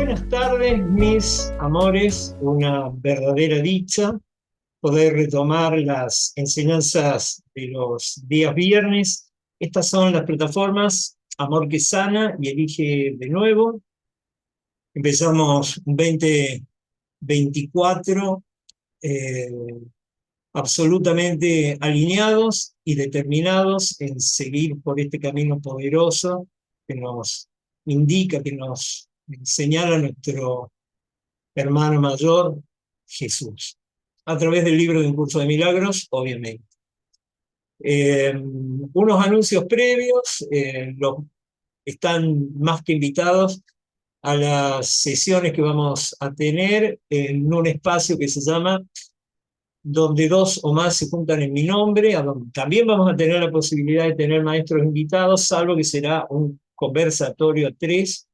Buenas tardes, mis amores. Una verdadera dicha poder retomar las enseñanzas de los días viernes. Estas son las plataformas Amor que Sana y Elige de Nuevo. Empezamos 2024 eh, absolutamente alineados y determinados en seguir por este camino poderoso que nos indica, que nos señala nuestro hermano mayor, Jesús, a través del libro de Un Curso de Milagros, obviamente. Unos anuncios previos, están más que invitados a las sesiones que vamos a tener en un espacio que se llama Donde dos o más se juntan en mi nombre, a donde también vamos a tener la posibilidad de tener maestros invitados, salvo que será un conversatorio a tres,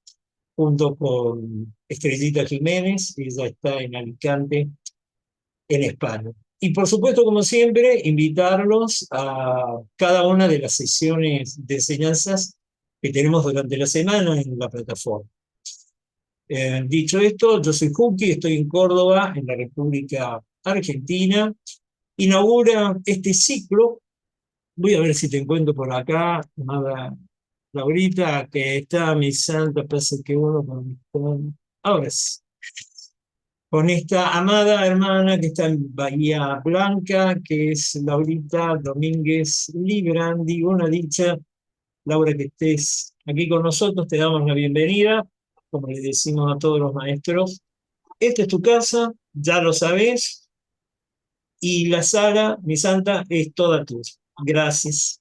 junto con Estrellita Jiménez, ella está en Alicante, en España. Y por supuesto, como siempre, invitarlos a cada una de las sesiones de enseñanzas que tenemos durante la semana en la plataforma. Dicho esto, yo soy Juki, estoy en Córdoba, en la República Argentina. Inaugura este ciclo. Voy a ver si te encuentro por acá, amada Laurita, que está mi santa, parece que uno ahora sí, con esta amada hermana que está en Bahía Blanca, que es Laurita Domínguez Librandi. Una dicha, Laura, que estés aquí con nosotros, te damos la bienvenida, como le decimos a todos los maestros. Esta es tu casa, ya lo sabés, y la sala, mi santa, es toda tuya. Gracias.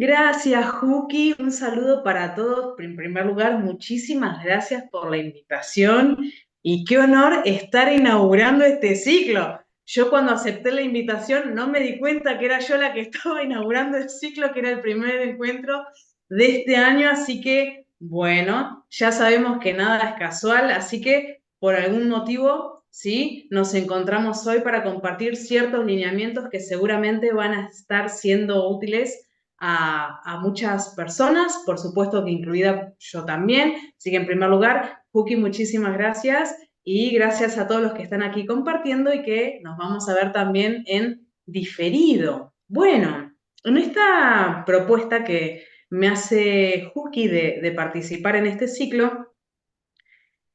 Gracias, Juki. Un saludo para todos. En primer lugar, muchísimas gracias por la invitación y qué honor estar inaugurando este ciclo. Yo cuando acepté la invitación no me di cuenta que era yo la que estaba inaugurando el ciclo, que era el primer encuentro de este año, así que bueno, ya sabemos que nada es casual, así que por algún motivo, sí, nos encontramos hoy para compartir ciertos lineamientos que seguramente van a estar siendo útiles a muchas personas, por supuesto que incluida yo también. Así que en primer lugar, Juki, muchísimas gracias y gracias a todos los que están aquí compartiendo y que nos vamos a ver también en diferido. Bueno, en esta propuesta que me hace Juki de participar en este ciclo,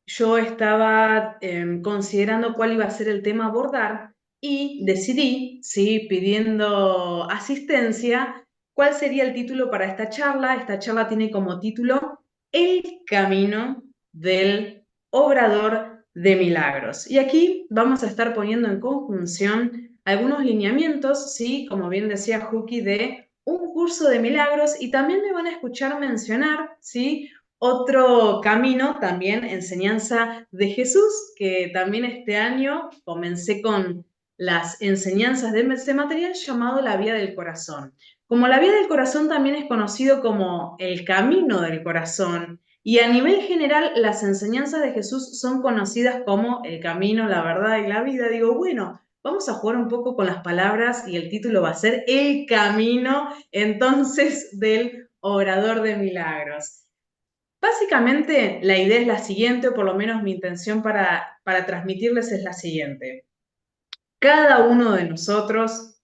yo estaba considerando cuál iba a ser el tema a abordar y decidí, ¿sí? Pidiendo asistencia, cuál sería el título para esta charla. Esta charla tiene como título El camino del obrador de milagros. Y aquí vamos a estar poniendo en conjunción algunos lineamientos, ¿sí? Como bien decía Juki, de un curso de milagros, y también me van a escuchar mencionar, ¿sí? Otro camino, también enseñanza de Jesús, que también este año comencé con las enseñanzas de ese material llamado la vía del corazón. Como la vía del corazón también es conocido como el camino del corazón, y a nivel general las enseñanzas de Jesús son conocidas como el camino, la verdad y la vida. Digo, bueno, vamos a jugar un poco con las palabras y el título va a ser El camino, entonces, del obrador de milagros. Básicamente, la idea es la siguiente, o por lo menos mi intención para transmitirles es la siguiente. Cada uno de nosotros,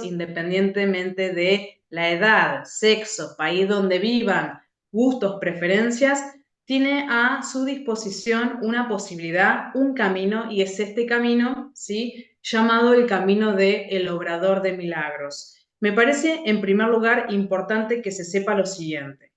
independientemente de la edad, sexo, país donde vivan, gustos, preferencias, tiene a su disposición una posibilidad, un camino, y es este camino, ¿sí? Llamado el camino del obrador de milagros. Me parece, en primer lugar, importante que se sepa lo siguiente,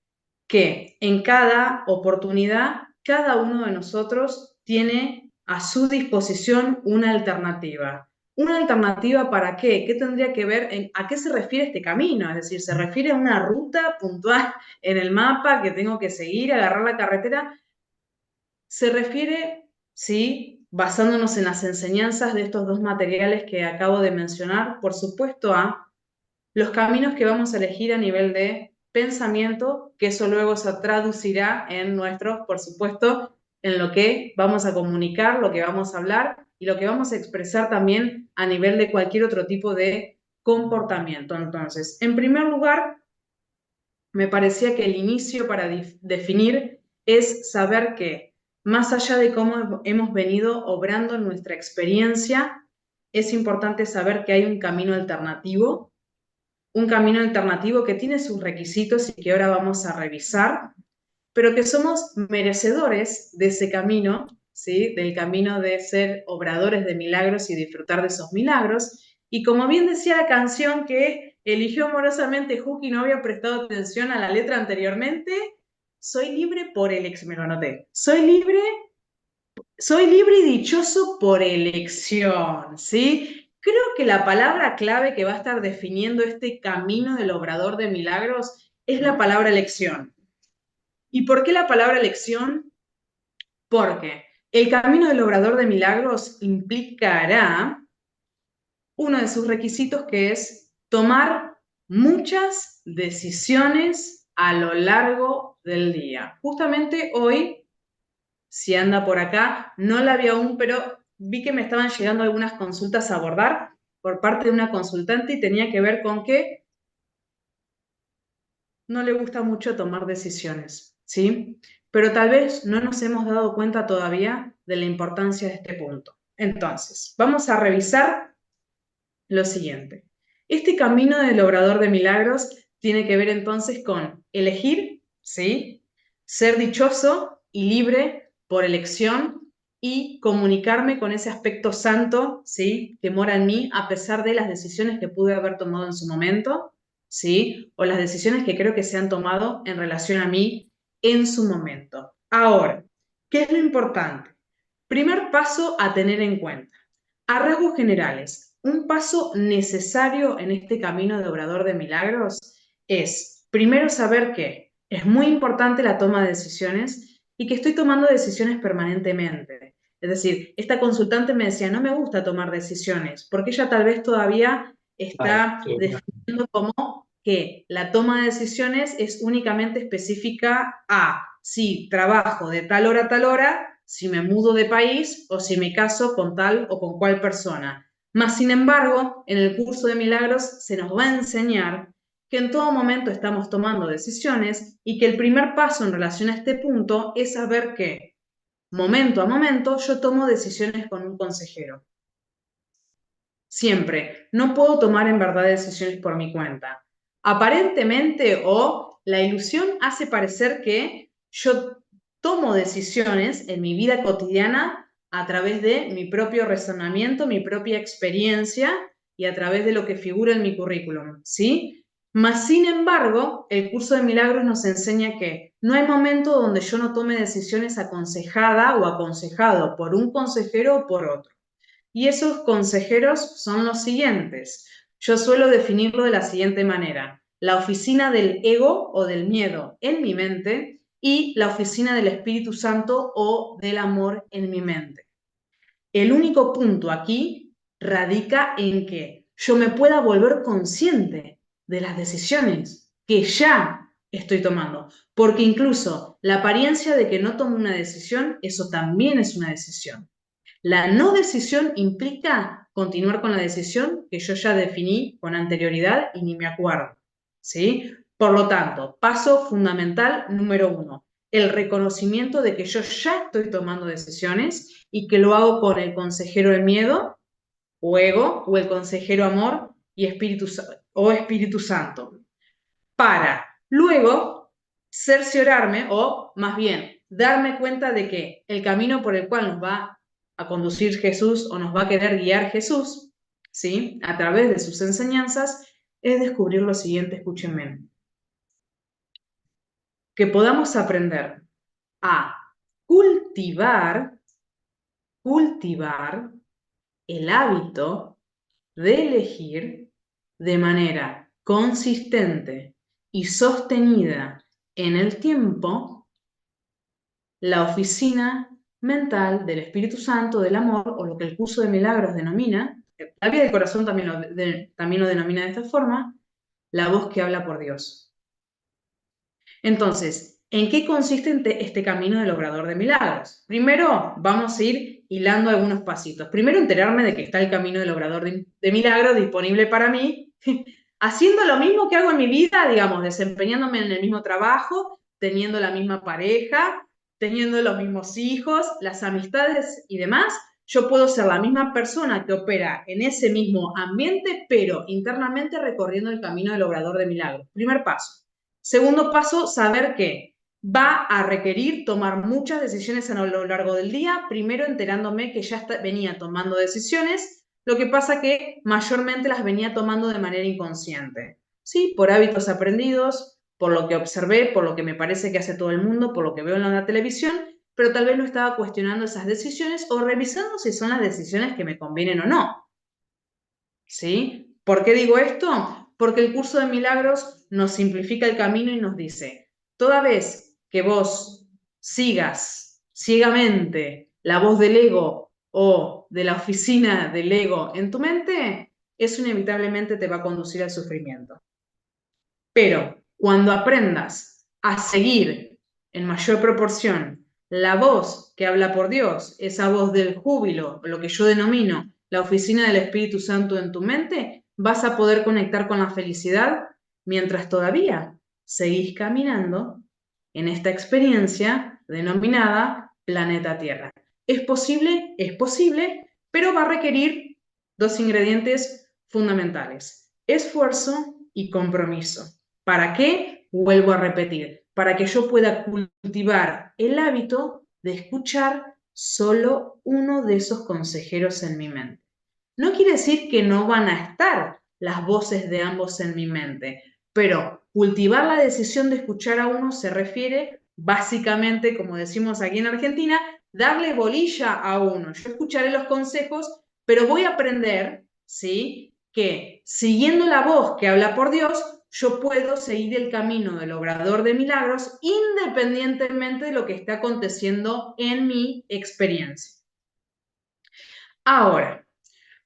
que en cada oportunidad, cada uno de nosotros tiene a su disposición una alternativa. ¿Una alternativa para qué? ¿Qué tendría que ver? ¿A qué se refiere este camino? Es decir, ¿se refiere a una ruta puntual en el mapa que tengo que seguir, agarrar la carretera? Se refiere, sí, basándonos en las enseñanzas de estos dos materiales que acabo de mencionar, por supuesto, a los caminos que vamos a elegir a nivel de pensamiento, que eso luego se traducirá en nuestros, por supuesto, en lo que vamos a comunicar, lo que vamos a hablar y lo que vamos a expresar también a nivel de cualquier otro tipo de comportamiento. Entonces, en primer lugar, me parecía que el inicio para definir es saber que, más allá de cómo hemos venido obrando en nuestra experiencia, es importante saber que hay un camino alternativo que tiene sus requisitos y que ahora vamos a revisar, pero que somos merecedores de ese camino, ¿sí? Del camino de ser obradores de milagros y disfrutar de esos milagros. Y como bien decía la canción que eligió amorosamente Juki, no había prestado atención a la letra anteriormente, soy libre por elección, me lo anoté, soy libre y dichoso por elección, ¿sí? Creo que la palabra clave que va a estar definiendo este camino del obrador de milagros es la palabra elección. ¿Y por qué la palabra elección? Porque el camino del obrador de milagros implicará uno de sus requisitos, que es tomar muchas decisiones a lo largo del día. Justamente hoy, si anda por acá, no la vi aún, pero vi que me estaban llegando algunas consultas a abordar por parte de una consultante y tenía que ver con que no le gusta mucho tomar decisiones, ¿sí? Pero tal vez no nos hemos dado cuenta todavía de la importancia de este punto. Entonces, vamos a revisar lo siguiente. Este camino del obrador de milagros tiene que ver entonces con elegir, ¿sí? Ser dichoso y libre por elección y comunicarme con ese aspecto santo, ¿sí? Que mora en mí a pesar de las decisiones que pude haber tomado en su momento, ¿sí? O las decisiones que creo que se han tomado en relación a mí en su momento. Ahora, ¿qué es lo importante? Primer paso a tener en cuenta. A rasgos generales, un paso necesario en este camino de obrador de milagros es, primero, saber que es muy importante la toma de decisiones y que estoy tomando decisiones permanentemente. Es decir, esta consultante me decía, no me gusta tomar decisiones, porque ella tal vez todavía Claro, está sí, definiendo como que la toma de decisiones es únicamente específica a si trabajo de tal hora a tal hora, si me mudo de país o si me caso con tal o con cual persona. Más sin embargo, en el curso de milagros se nos va a enseñar que en todo momento estamos tomando decisiones y que el primer paso en relación a este punto es saber que momento a momento yo tomo decisiones con un consejero. Siempre. No puedo tomar en verdad decisiones por mi cuenta. Aparentemente, o la ilusión hace parecer que yo tomo decisiones en mi vida cotidiana a través de mi propio razonamiento, mi propia experiencia y a través de lo que figura en mi currículum, ¿sí? Mas, sin embargo, el curso de milagros nos enseña que no hay momento donde yo no tome decisiones aconsejada o aconsejado por un consejero o por otro. Y esos consejeros son los siguientes. Yo suelo definirlo de la siguiente manera: la oficina del ego o del miedo en mi mente y la oficina del Espíritu Santo o del amor en mi mente. El único punto aquí radica en que yo me pueda volver consciente de las decisiones que ya estoy tomando, porque incluso la apariencia de que no tomo una decisión, eso también es una decisión. La no decisión implica continuar con la decisión que yo ya definí con anterioridad y ni me acuerdo, ¿sí? Por lo tanto, paso fundamental número 1, el reconocimiento de que yo ya estoy tomando decisiones y que lo hago con el consejero del miedo o ego o el consejero amor y Espíritu Santo, para luego cerciorarme, o más bien darme cuenta de que el camino por el cual nos va a conducir Jesús o nos va a querer guiar Jesús, ¿sí? A través de sus enseñanzas, es descubrir lo siguiente, escúchenme: que podamos aprender a cultivar, cultivar el hábito de elegir de manera consistente y sostenida en el tiempo la oficina mental del Espíritu Santo, del amor, o lo que el curso de milagros denomina, la vida del corazón también lo denomina de esta forma, la voz que habla por Dios. Entonces, ¿en qué consiste este camino del obrador de milagros? Primero, vamos a ir hilando algunos pasitos. Primero, enterarme de que está el camino del obrador de milagros disponible para mí, haciendo lo mismo que hago en mi vida, digamos, desempeñándome en el mismo trabajo, teniendo la misma pareja, teniendo los mismos hijos, las amistades y demás, yo puedo ser la misma persona que opera en ese mismo ambiente, pero internamente recorriendo el camino del obrador de milagros. Primer paso. Segundo paso, saber que va a requerir tomar muchas decisiones a lo largo del día, primero enterándome que ya venía tomando decisiones, lo que pasa que mayormente las venía tomando de manera inconsciente, ¿sí? Por hábitos aprendidos, por lo que observé, por lo que me parece que hace todo el mundo, por lo que veo en la televisión, pero tal vez no estaba cuestionando esas decisiones o revisando si son las decisiones que me convienen o no, ¿sí? ¿Por qué digo esto? Porque el curso de milagros nos simplifica el camino y nos dice, toda vez que vos sigas ciegamente la voz del ego o de la oficina del ego en tu mente, eso inevitablemente te va a conducir al sufrimiento. Pero cuando aprendas a seguir en mayor proporción la voz que habla por Dios, esa voz del júbilo, lo que yo denomino la oficina del Espíritu Santo en tu mente, vas a poder conectar con la felicidad mientras todavía seguís caminando en esta experiencia denominada planeta Tierra. Es posible, pero va a requerir dos ingredientes fundamentales: esfuerzo y compromiso. ¿Para qué? Vuelvo a repetir, para que yo pueda cultivar el hábito de escuchar solo uno de esos consejeros en mi mente. No quiere decir que no van a estar las voces de ambos en mi mente, pero cultivar la decisión de escuchar a uno se refiere básicamente, como decimos aquí en Argentina, darle bolilla a uno. Yo escucharé los consejos, pero voy a aprender, ¿sí?, que siguiendo la voz que habla por Dios, yo puedo seguir el camino del obrador de milagros independientemente de lo que esté aconteciendo en mi experiencia. Ahora,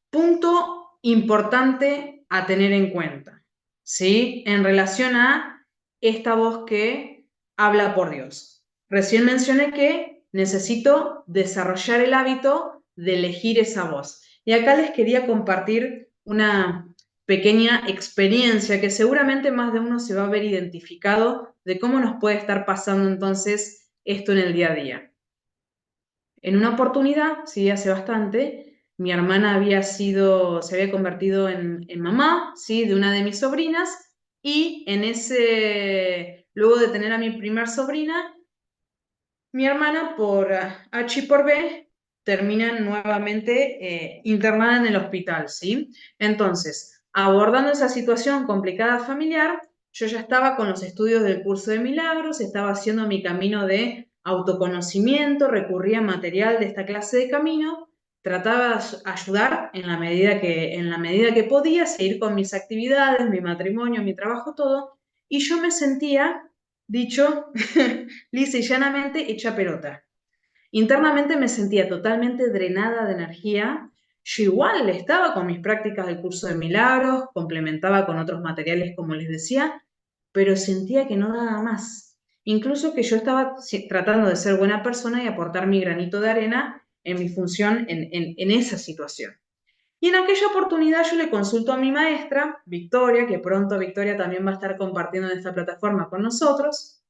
punto importante a tener en cuenta, ¿sí?, en relación a esta voz que habla por Dios. Recién mencioné que necesito desarrollar el hábito de elegir esa voz. Y acá les quería compartir una pequeña experiencia que seguramente más de uno se va a ver identificado de cómo nos puede estar pasando entonces esto en el día a día. En una oportunidad, sí, hace bastante, mi hermana se había convertido en mamá, sí, de una de mis sobrinas, y luego de tener a mi primer sobrina, mi hermana por H y por B termina nuevamente internada en el hospital, ¿sí? Entonces, abordando esa situación complicada familiar, yo ya estaba con los estudios del curso de milagros, estaba haciendo mi camino de autoconocimiento, recurría a material de esta clase de camino, trataba de ayudar en la medida que podía, seguir con mis actividades, mi matrimonio, mi trabajo, todo, y yo me sentía, dicho lisa y llanamente, hecha pelota. Internamente me sentía totalmente drenada de energía. Yo igual estaba con mis prácticas del curso de milagros, complementaba con otros materiales, como les decía, pero sentía que no daba más. Incluso que yo estaba tratando de ser buena persona y aportar mi granito de arena en mi función en esa situación. Y en aquella oportunidad yo le consulto a mi maestra, Victoria, que pronto Victoria también va a estar compartiendo en esta plataforma con nosotros.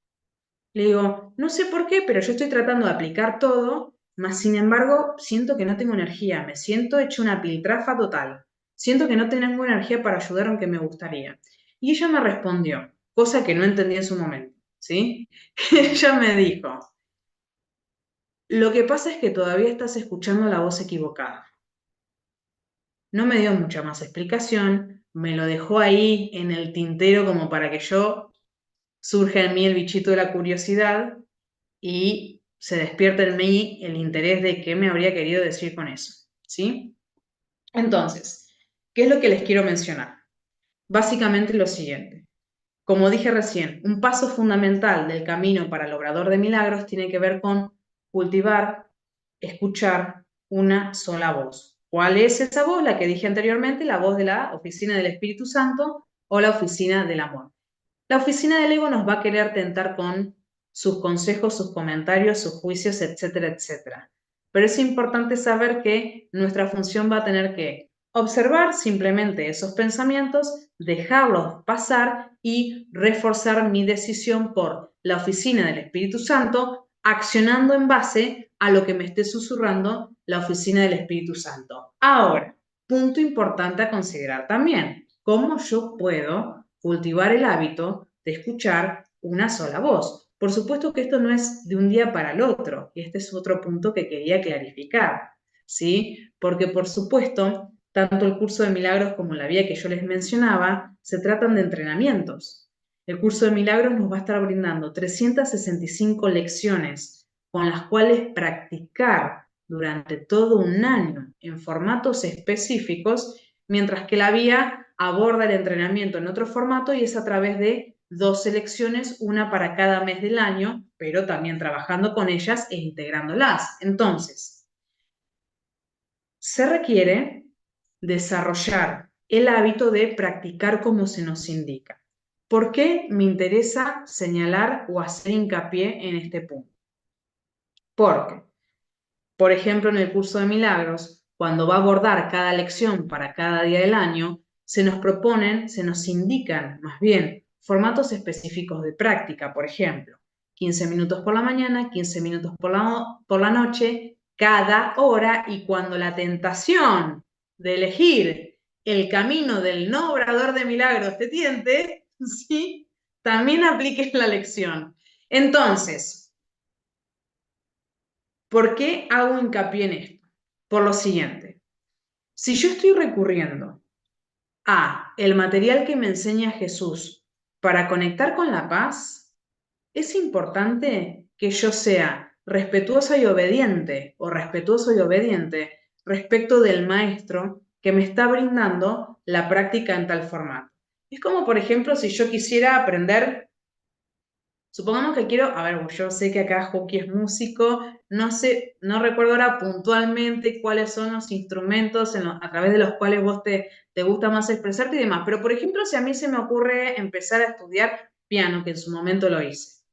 Le digo, no sé por qué, pero yo estoy tratando de aplicar todo, mas sin embargo siento que no tengo energía, me siento hecho una piltrafa total. Siento que no tengo energía para ayudar aunque me gustaría. Y ella me respondió, cosa que no entendí en su momento, ¿sí? Ella me dijo, lo que pasa es que todavía estás escuchando la voz equivocada. No me dio mucha más explicación, me lo dejó ahí en el tintero como para que surja en mí el bichito de la curiosidad y se despierta en mí el interés de qué me habría querido decir con eso, ¿sí? Entonces, ¿qué es lo que les quiero mencionar? Básicamente lo siguiente. Como dije recién, un paso fundamental del camino para el obrador de milagros tiene que ver con cultivar, escuchar una sola voz. ¿Cuál es esa voz? La que dije anteriormente, la voz de la oficina del Espíritu Santo o la oficina del amor. La oficina del ego nos va a querer tentar con sus consejos, sus comentarios, sus juicios, etcétera, etcétera. Pero es importante saber que nuestra función va a tener que observar simplemente esos pensamientos, dejarlos pasar y reforzar mi decisión por la oficina del Espíritu Santo, accionando en base a lo que me esté susurrando la oficina del Espíritu Santo. Ahora, punto importante a considerar también, ¿cómo yo puedo cultivar el hábito de escuchar una sola voz? Por supuesto que esto no es de un día para el otro, y este es otro punto que quería clarificar, ¿sí? Porque por supuesto, tanto el curso de milagros como la vía que yo les mencionaba, se tratan de entrenamientos. El curso de milagros nos va a estar brindando 365 lecciones con las cuales practicar durante todo un año en formatos específicos, mientras que la vía aborda el entrenamiento en otro formato y es a través de 12 lecciones, una para cada mes del año, pero también trabajando con ellas e integrándolas. Entonces, se requiere desarrollar el hábito de practicar como se nos indica. ¿Por qué me interesa señalar o hacer hincapié en este punto? Porque, por ejemplo, en el curso de milagros, cuando va a abordar cada lección para cada día del año, se nos proponen, se nos indican más bien formatos específicos de práctica, por ejemplo, 15 minutos por la mañana, 15 minutos por la noche, cada hora, y cuando la tentación de elegir el camino del no obrador de milagros te tiente, ¿sí? También apliques la lección. Entonces, ¿por qué hago hincapié en esto? Por lo siguiente, si yo estoy recurriendo a el material que me enseña Jesús para conectar con la paz, es importante que yo sea respetuosa y obediente o respetuoso y obediente respecto del maestro que me está brindando la práctica en tal formato. Es como, por ejemplo, si yo quisiera aprender. Supongamos que quiero, a ver, yo sé que acá Joaquín es músico, no sé, no recuerdo ahora puntualmente cuáles son los instrumentos a través de los cuales vos te gusta más expresarte y demás, pero por ejemplo, si a mí se me ocurre empezar a estudiar piano, que en su momento lo hice,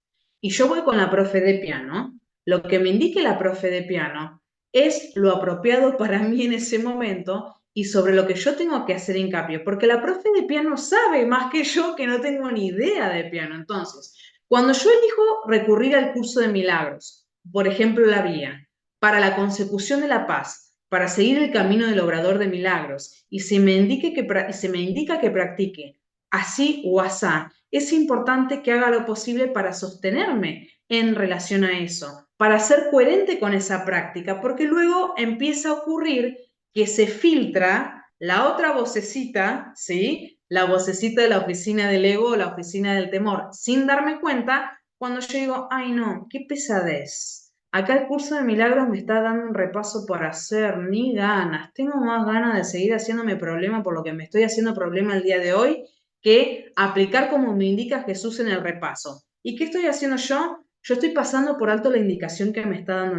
y yo voy con la profe de piano, lo que me indique la profe de piano es lo apropiado para mí en ese momento y sobre lo que yo tengo que hacer hincapié, porque la profe de piano sabe más que yo que no tengo ni idea de piano. Entonces, cuando yo elijo recurrir al curso de milagros, por ejemplo, la vía, para la consecución de la paz, para seguir el camino del obrador de milagros, y se me indica que practique así o asá, es importante que haga lo posible para sostenerme en relación a eso, para ser coherente con esa práctica, porque luego empieza a ocurrir que se filtra la otra vocecita, ¿sí? La vocecita de la oficina del ego o la oficina del temor, sin darme cuenta, cuando yo digo, ay no, qué pesadez. Acá el curso de milagros me está dando un repaso por hacer, ni ganas. Tengo más ganas de seguir haciéndome problema por lo que me estoy haciendo problema el día de hoy que aplicar como me indica Jesús en el repaso. ¿Y qué estoy haciendo yo? Yo estoy pasando por alto la indicación que me está dando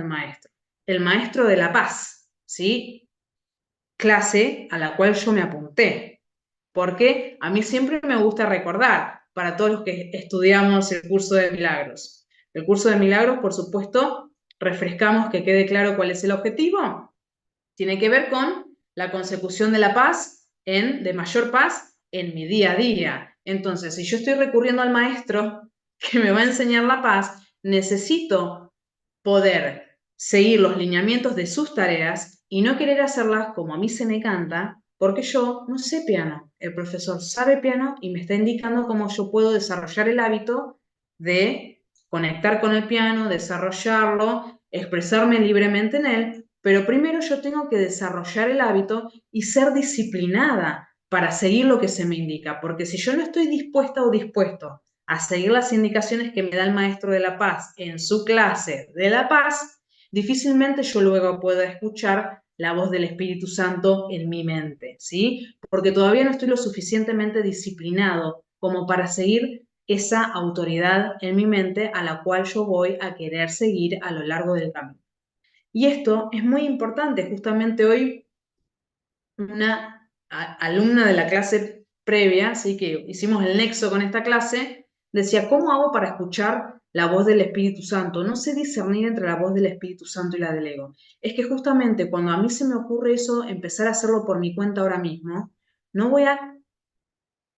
el maestro de la paz, ¿sí? Clase a la cual yo me apunté. Porque a mí siempre me gusta recordar, para todos los que estudiamos el curso de milagros. El curso de milagros, por supuesto, refrescamos que quede claro cuál es el objetivo. Tiene que ver con la consecución de la paz, de mayor paz en mi día a día. Entonces, si yo estoy recurriendo al maestro que me va a enseñar la paz, necesito poder seguir los lineamientos de sus tareas y no querer hacerlas como a mí se me canta, porque yo no sé piano. El profesor sabe piano y me está indicando cómo yo puedo desarrollar el hábito de conectar con el piano, desarrollarlo, expresarme libremente en él, pero primero yo tengo que desarrollar el hábito y ser disciplinada para seguir lo que se me indica, porque si yo no estoy dispuesta o dispuesto a seguir las indicaciones que me da el maestro de la paz en su clase de la paz, difícilmente yo luego pueda escuchar la voz del Espíritu Santo en mi mente, ¿sí? Porque todavía no estoy lo suficientemente disciplinado como para seguir esa autoridad en mi mente a la cual yo voy a querer seguir a lo largo del camino. Y esto es muy importante. Justamente hoy una alumna de la clase previa, así que hicimos el nexo con esta clase, decía, ¿cómo hago para escuchar la voz del Espíritu Santo? No sé discernir entre la voz del Espíritu Santo y la del ego. Es que justamente cuando a mí se me ocurre eso, empezar a hacerlo por mi cuenta ahora mismo, no voy a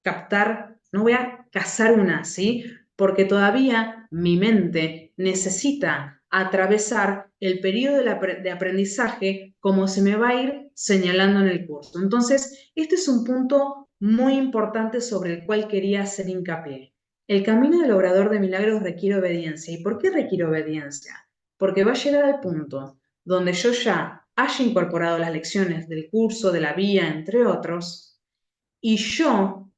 captar, no voy a cazar una, ¿sí? Porque todavía mi mente necesita atravesar el periodo de aprendizaje como se me va a ir señalando en el curso. Entonces, este es un punto muy importante sobre el cual quería hacer hincapié. El camino del obrador de milagros requiere obediencia. ¿Y por qué requiere obediencia? Porque va a llegar al punto donde yo ya haya incorporado las lecciones del curso, de la vía, entre otros, y yo,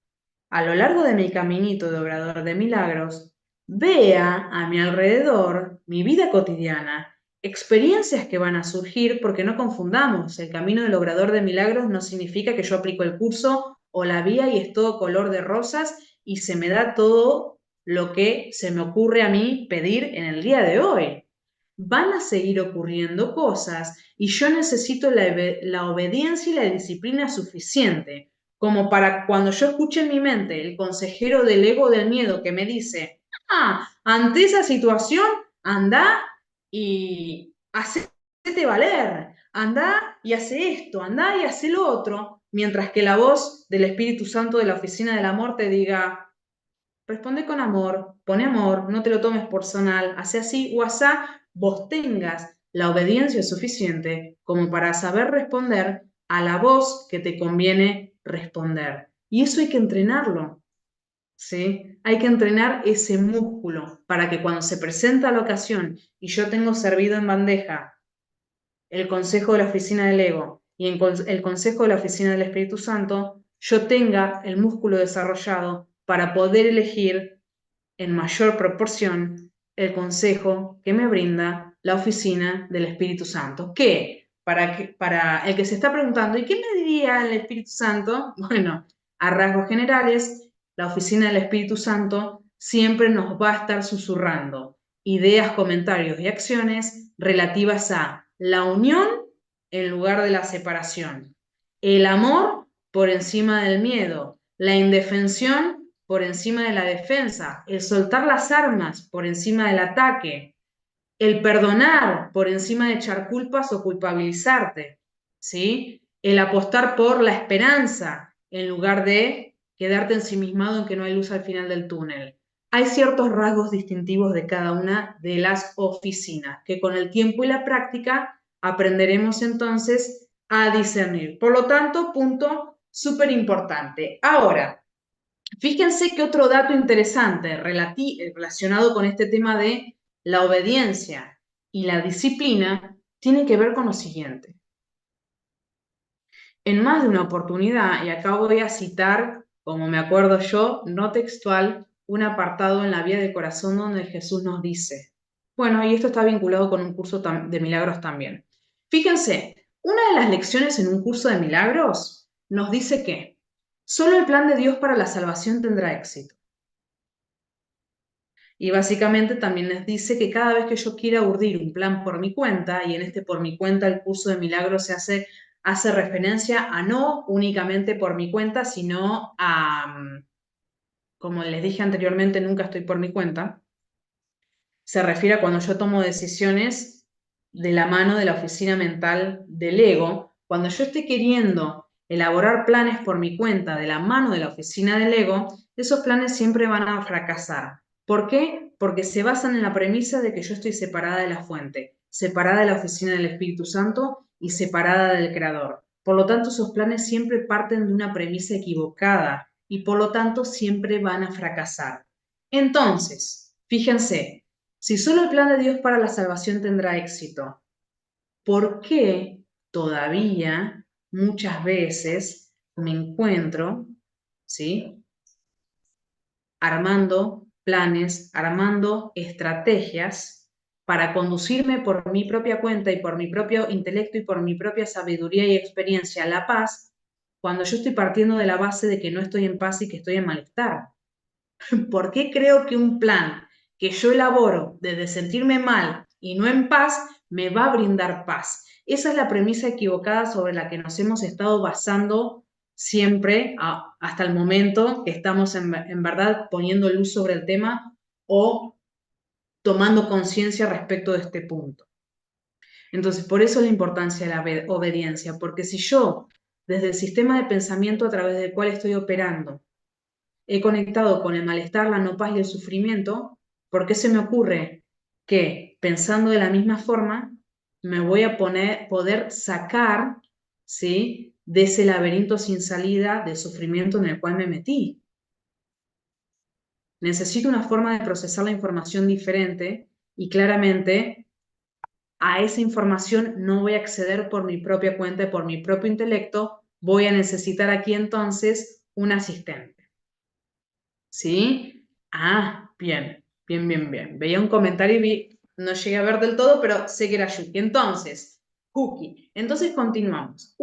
a lo largo de mi caminito de obrador de milagros, vea a mi alrededor, mi vida cotidiana, experiencias que van a surgir, porque no confundamos, el camino del obrador de milagros no significa que yo aplico el curso o la vía y es todo color de rosas y se me da todo lo que se me ocurre a mí pedir en el día de hoy. Van a seguir ocurriendo cosas y yo necesito la obediencia y la disciplina suficiente como para cuando yo escuche en mi mente el consejero del ego del miedo que me dice, ante esa situación, anda y hacete valer, anda y hace esto, anda y hace lo otro, mientras que la voz del Espíritu Santo de la Oficina del Amor te diga, responde con amor, pone amor, no te lo tomes personal, hace así o asá, vos tengas la obediencia suficiente como para saber responder a la voz que te conviene responder. Y eso hay que entrenarlo, ¿sí? Hay que entrenar ese músculo para que cuando se presenta la ocasión y yo tengo servido en bandeja el consejo de la oficina del ego y el consejo de la oficina del Espíritu Santo, yo tenga el músculo desarrollado para poder elegir en mayor proporción el consejo que me brinda la oficina del Espíritu Santo. ¿Qué? Para el que se está preguntando, ¿y qué me diría el Espíritu Santo? Bueno, a rasgos generales, la oficina del Espíritu Santo siempre nos va a estar susurrando ideas, comentarios y acciones relativas a la unión en lugar de la separación, el amor por encima del miedo, la indefensión por encima de la defensa, el soltar las armas por encima del ataque, el perdonar por encima de echar culpas o culpabilizarte, ¿sí? El apostar por la esperanza en lugar de quedarte ensimismado en que no hay luz al final del túnel. Hay ciertos rasgos distintivos de cada una de las oficinas que con el tiempo y la práctica aprenderemos entonces a discernir. Por lo tanto, punto súper importante. Ahora, fíjense que otro dato interesante relacionado con este tema de la obediencia y la disciplina tiene que ver con lo siguiente. En más de una oportunidad, y acá voy a citar, como me acuerdo yo, no textual, un apartado en la Vía del Corazón donde Jesús nos dice, bueno, y esto está vinculado con un curso de milagros también. Fíjense, una de las lecciones en un curso de milagros nos dice que solo el plan de Dios para la salvación tendrá éxito. Y básicamente también les dice que cada vez que yo quiera urdir un plan por mi cuenta, y en este por mi cuenta el curso de milagros hace referencia a no únicamente por mi cuenta, sino a, como les dije anteriormente, nunca estoy por mi cuenta, se refiere a cuando yo tomo decisiones de la mano de la oficina mental del ego, cuando yo esté queriendo elaborar planes por mi cuenta de la mano de la oficina del ego, esos planes siempre van a fracasar. ¿Por qué? Porque se basan en la premisa de que yo estoy separada de la fuente, separada de la oficina del Espíritu Santo y separada del Creador. Por lo tanto, esos planes siempre parten de una premisa equivocada y por lo tanto siempre van a fracasar. Entonces, fíjense, si solo el plan de Dios para la salvación tendrá éxito, ¿por qué todavía muchas veces me encuentro, ¿sí?, armando planes, armando estrategias para conducirme por mi propia cuenta y por mi propio intelecto y por mi propia sabiduría y experiencia a la paz, cuando yo estoy partiendo de la base de que no estoy en paz y que estoy en malestar? ¿Por qué creo que un plan que yo elaboro desde sentirme mal y no en paz me va a brindar paz? Esa es la premisa equivocada sobre la que nos hemos estado basando siempre hasta el momento que estamos en verdad poniendo luz sobre el tema o tomando conciencia respecto de este punto. Entonces, por eso la importancia de la obediencia, porque si yo, desde el sistema de pensamiento a través del cual estoy operando, he conectado con el malestar, la no paz y el sufrimiento, ¿por qué se me ocurre que pensando de la misma forma, me voy a poder sacar, ¿sí?, de ese laberinto sin salida de sufrimiento en el cual me metí. Necesito una forma de procesar la información diferente y claramente a esa información no voy a acceder por mi propia cuenta y por mi propio intelecto, voy a necesitar aquí entonces un asistente. ¿Sí? Ah, bien, bien, bien, bien. Veía un comentario y no llegué a ver del todo, pero sé que era Yuki. Entonces, Cookie. Entonces continuamos.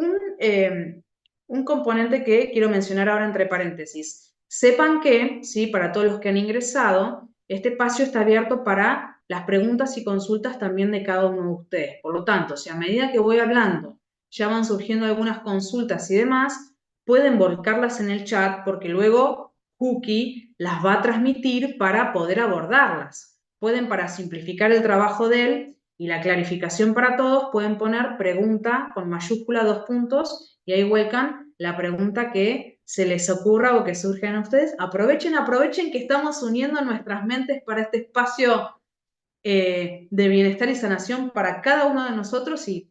Un componente que quiero mencionar ahora entre paréntesis. Sepan que, ¿sí?, para todos los que han ingresado, este espacio está abierto para las preguntas y consultas también de cada uno de ustedes. Por lo tanto, si a medida que voy hablando ya van surgiendo algunas consultas y demás, pueden volcarlas en el chat porque luego Cookie las va a transmitir para poder abordarlas. Pueden, para simplificar el trabajo de él y la clarificación para todos, pueden poner pregunta con mayúscula 2 puntos y ahí vuelcan la pregunta que se les ocurra o que surjan a ustedes. Aprovechen que estamos uniendo nuestras mentes para este espacio de bienestar y sanación para cada uno de nosotros y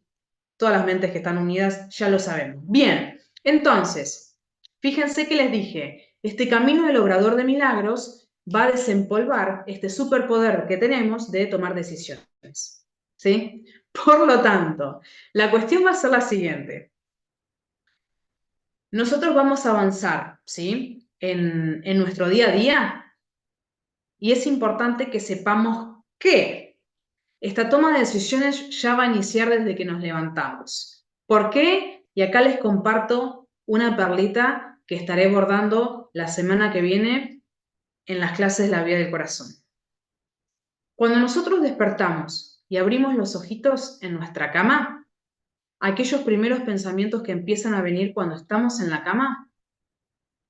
todas las mentes que están unidas ya lo sabemos. Bien, entonces, fíjense que les dije, este camino del obrador de milagros va a desempolvar este superpoder que tenemos de tomar decisiones. ¿Sí? Por lo tanto, la cuestión va a ser la siguiente. Nosotros vamos a avanzar, ¿sí?, en nuestro día a día y es importante que sepamos que esta toma de decisiones ya va a iniciar desde que nos levantamos. ¿Por qué? Y acá les comparto una perlita que estaré abordando la semana que viene en las clases de la Vía del Corazón. Cuando nosotros despertamos y abrimos los ojitos en nuestra cama, aquellos primeros pensamientos que empiezan a venir cuando estamos en la cama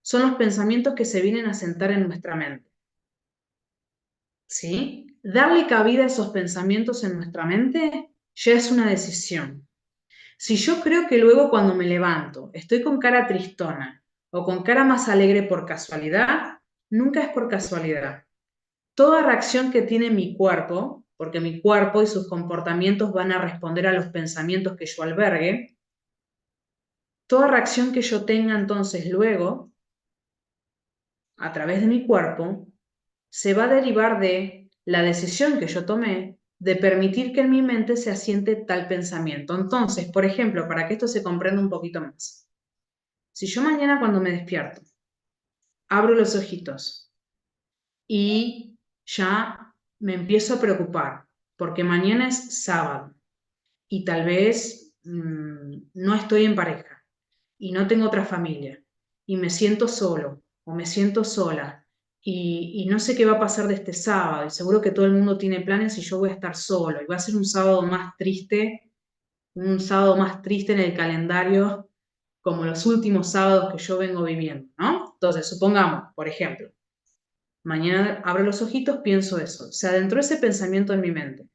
son los pensamientos que se vienen a sentar en nuestra mente. ¿Sí? Darle cabida a esos pensamientos en nuestra mente ya es una decisión. Si yo creo que luego cuando me levanto estoy con cara tristona o con cara más alegre por casualidad, nunca es por casualidad. Toda reacción que tiene mi cuerpo, porque mi cuerpo y sus comportamientos van a responder a los pensamientos que yo albergue, toda reacción que yo tenga entonces luego, a través de mi cuerpo, se va a derivar de la decisión que yo tomé de permitir que en mi mente se asiente tal pensamiento. Entonces, por ejemplo, para que esto se comprenda un poquito más, si yo mañana cuando me despierto, abro los ojitos y ya me empiezo a preocupar, porque mañana es sábado y tal vez no estoy en pareja y no tengo otra familia y me siento solo o me siento sola y no sé qué va a pasar de este sábado y seguro que todo el mundo tiene planes y yo voy a estar solo y va a ser un sábado más triste en el calendario como los últimos sábados que yo vengo viviendo, ¿no? Entonces, supongamos, por ejemplo, mañana abro los ojitos, pienso eso, se adentró ese pensamiento en mi mente.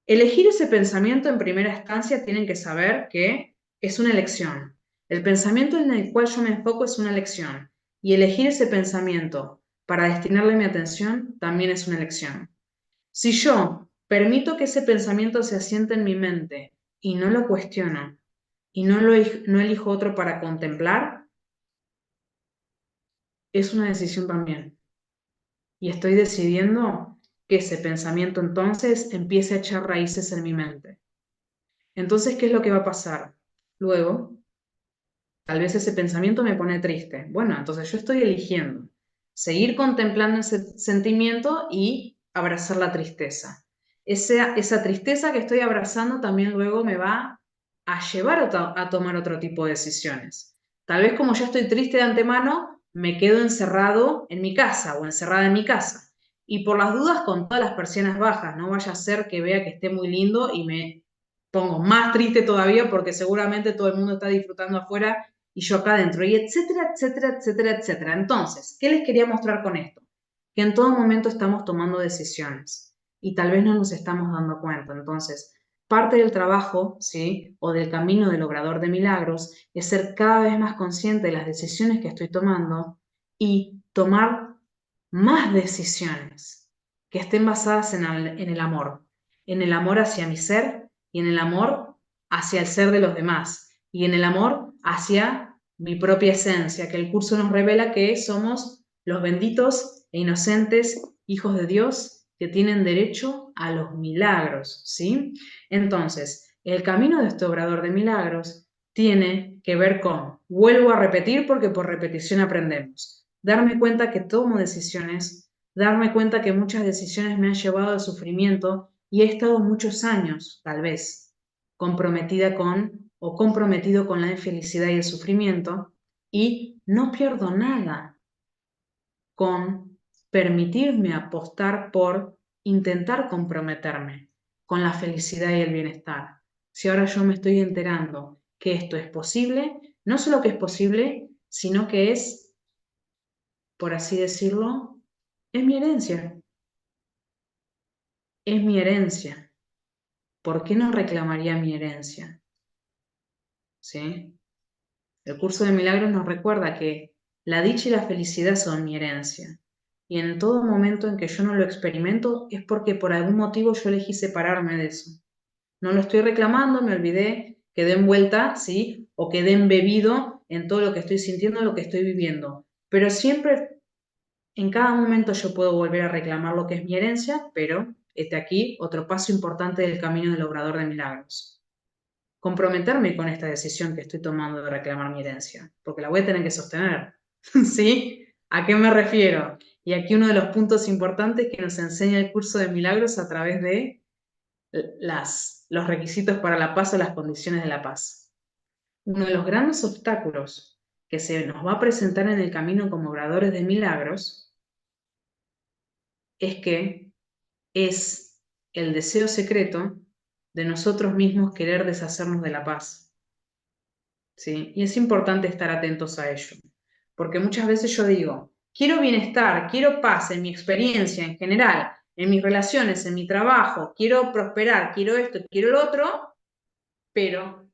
Elegir ese pensamiento en primera instancia tienen que saber que es una elección. El pensamiento en el cual yo me enfoco es una elección. Y elegir ese pensamiento para destinarle mi atención también es una elección. Si yo permito que ese pensamiento se asiente en mi mente y no lo cuestiono y no elijo otro para contemplar, es una decisión también. Y estoy decidiendo que ese pensamiento entonces empiece a echar raíces en mi mente. Entonces, ¿qué es lo que va a pasar? Luego, tal vez ese pensamiento me pone triste. Bueno, entonces yo estoy eligiendo seguir contemplando ese sentimiento y abrazar la tristeza. Esa tristeza que estoy abrazando también luego me va a llevar a tomar otro tipo de decisiones. Tal vez como ya estoy triste de antemano, me quedo encerrado en mi casa o encerrada en mi casa. Y por las dudas con todas las persianas bajas, no vaya a ser que vea que esté muy lindo y me pongo más triste todavía porque seguramente todo el mundo está disfrutando afuera y yo acá adentro, y etcétera, etcétera, etcétera, etcétera. Entonces, ¿qué les quería mostrar con esto? Que en todo momento estamos tomando decisiones y tal vez no nos estamos dando cuenta. Entonces, parte del trabajo, ¿sí?, o del camino del obrador de milagros es ser cada vez más consciente de las decisiones que estoy tomando y tomar más decisiones que estén basadas en el amor. en el amor hacia mi ser y en el amor hacia el ser de los demás y en el amor hacia mi propia esencia, que el curso nos revela que somos los benditos e inocentes hijos de Dios que tienen derecho a los milagros, ¿sí? Entonces, el camino de este obrador de milagros tiene que ver con, vuelvo a repetir porque por repetición aprendemos, darme cuenta que tomo decisiones, darme cuenta que muchas decisiones me han llevado al sufrimiento y he estado muchos años, tal vez, comprometida con o comprometido con la infelicidad y el sufrimiento y no pierdo nada con permitirme apostar por intentar comprometerme con la felicidad y el bienestar. Si ahora yo me estoy enterando que esto es posible, no solo que es posible, sino que es, por así decirlo, es mi herencia. Es mi herencia. ¿Por qué no reclamaría mi herencia? ¿Sí? El curso de milagros nos recuerda que la dicha y la felicidad son mi herencia. Y en todo momento en que yo no lo experimento es porque por algún motivo yo elegí separarme de eso. No lo estoy reclamando, me olvidé, quedé envuelta, ¿sí? O quedé embebido en todo lo que estoy sintiendo, lo que estoy viviendo. Pero siempre, en cada momento yo puedo volver a reclamar lo que es mi herencia, pero este aquí otro paso importante del camino del obrador de milagros. Comprometerme con esta decisión que estoy tomando de reclamar mi herencia, porque la voy a tener que sostener. ¿Sí? ¿A qué me refiero? Y aquí uno de los puntos importantes que nos enseña el curso de milagros a través de los requisitos para la paz o las condiciones de la paz. Uno de los grandes obstáculos que se nos va a presentar en el camino como obradores de milagros es que es el deseo secreto de nosotros mismos querer deshacernos de la paz. ¿Sí? Y es importante estar atentos a ello, porque muchas veces yo digo, quiero bienestar, quiero paz en mi experiencia en general, en mis relaciones, en mi trabajo, quiero prosperar, quiero esto, quiero lo otro, pero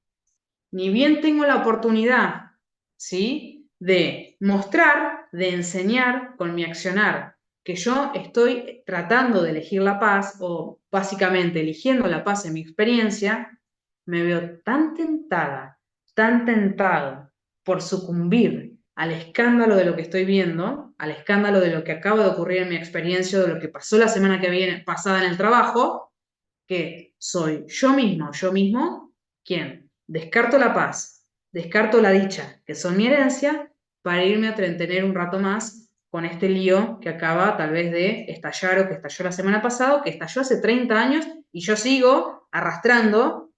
ni bien tengo la oportunidad, ¿sí? De mostrar, de enseñar con mi accionar que yo estoy tratando de elegir la paz o básicamente eligiendo la paz en mi experiencia, me veo tan tentado por sucumbir al escándalo de lo que estoy viendo, al escándalo de lo que acaba de ocurrir en mi experiencia, de lo que pasó la semana que viene pasada en el trabajo, que soy yo mismo, quien descarto la paz, descarto la dicha, que son mi herencia, para irme a entretener un rato más con este lío que acaba tal vez de estallar o que estalló la semana pasada, o que estalló hace 30 años y yo sigo arrastrando,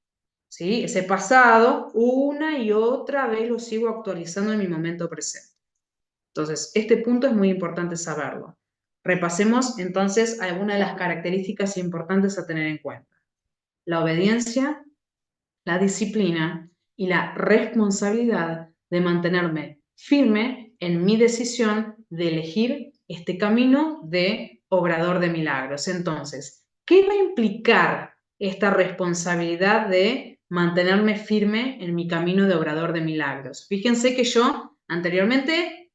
¿sí? Ese pasado, una y otra vez lo sigo actualizando en mi momento presente. Entonces, este punto es muy importante saberlo. Repasemos entonces algunas de las características importantes a tener en cuenta: la obediencia, la disciplina y la responsabilidad de mantenerme firme en mi decisión de elegir este camino de obrador de milagros. Entonces, ¿qué va a implicar esta responsabilidad de mantenerme firme en mi camino de obrador de milagros? Fíjense que yo anteriormente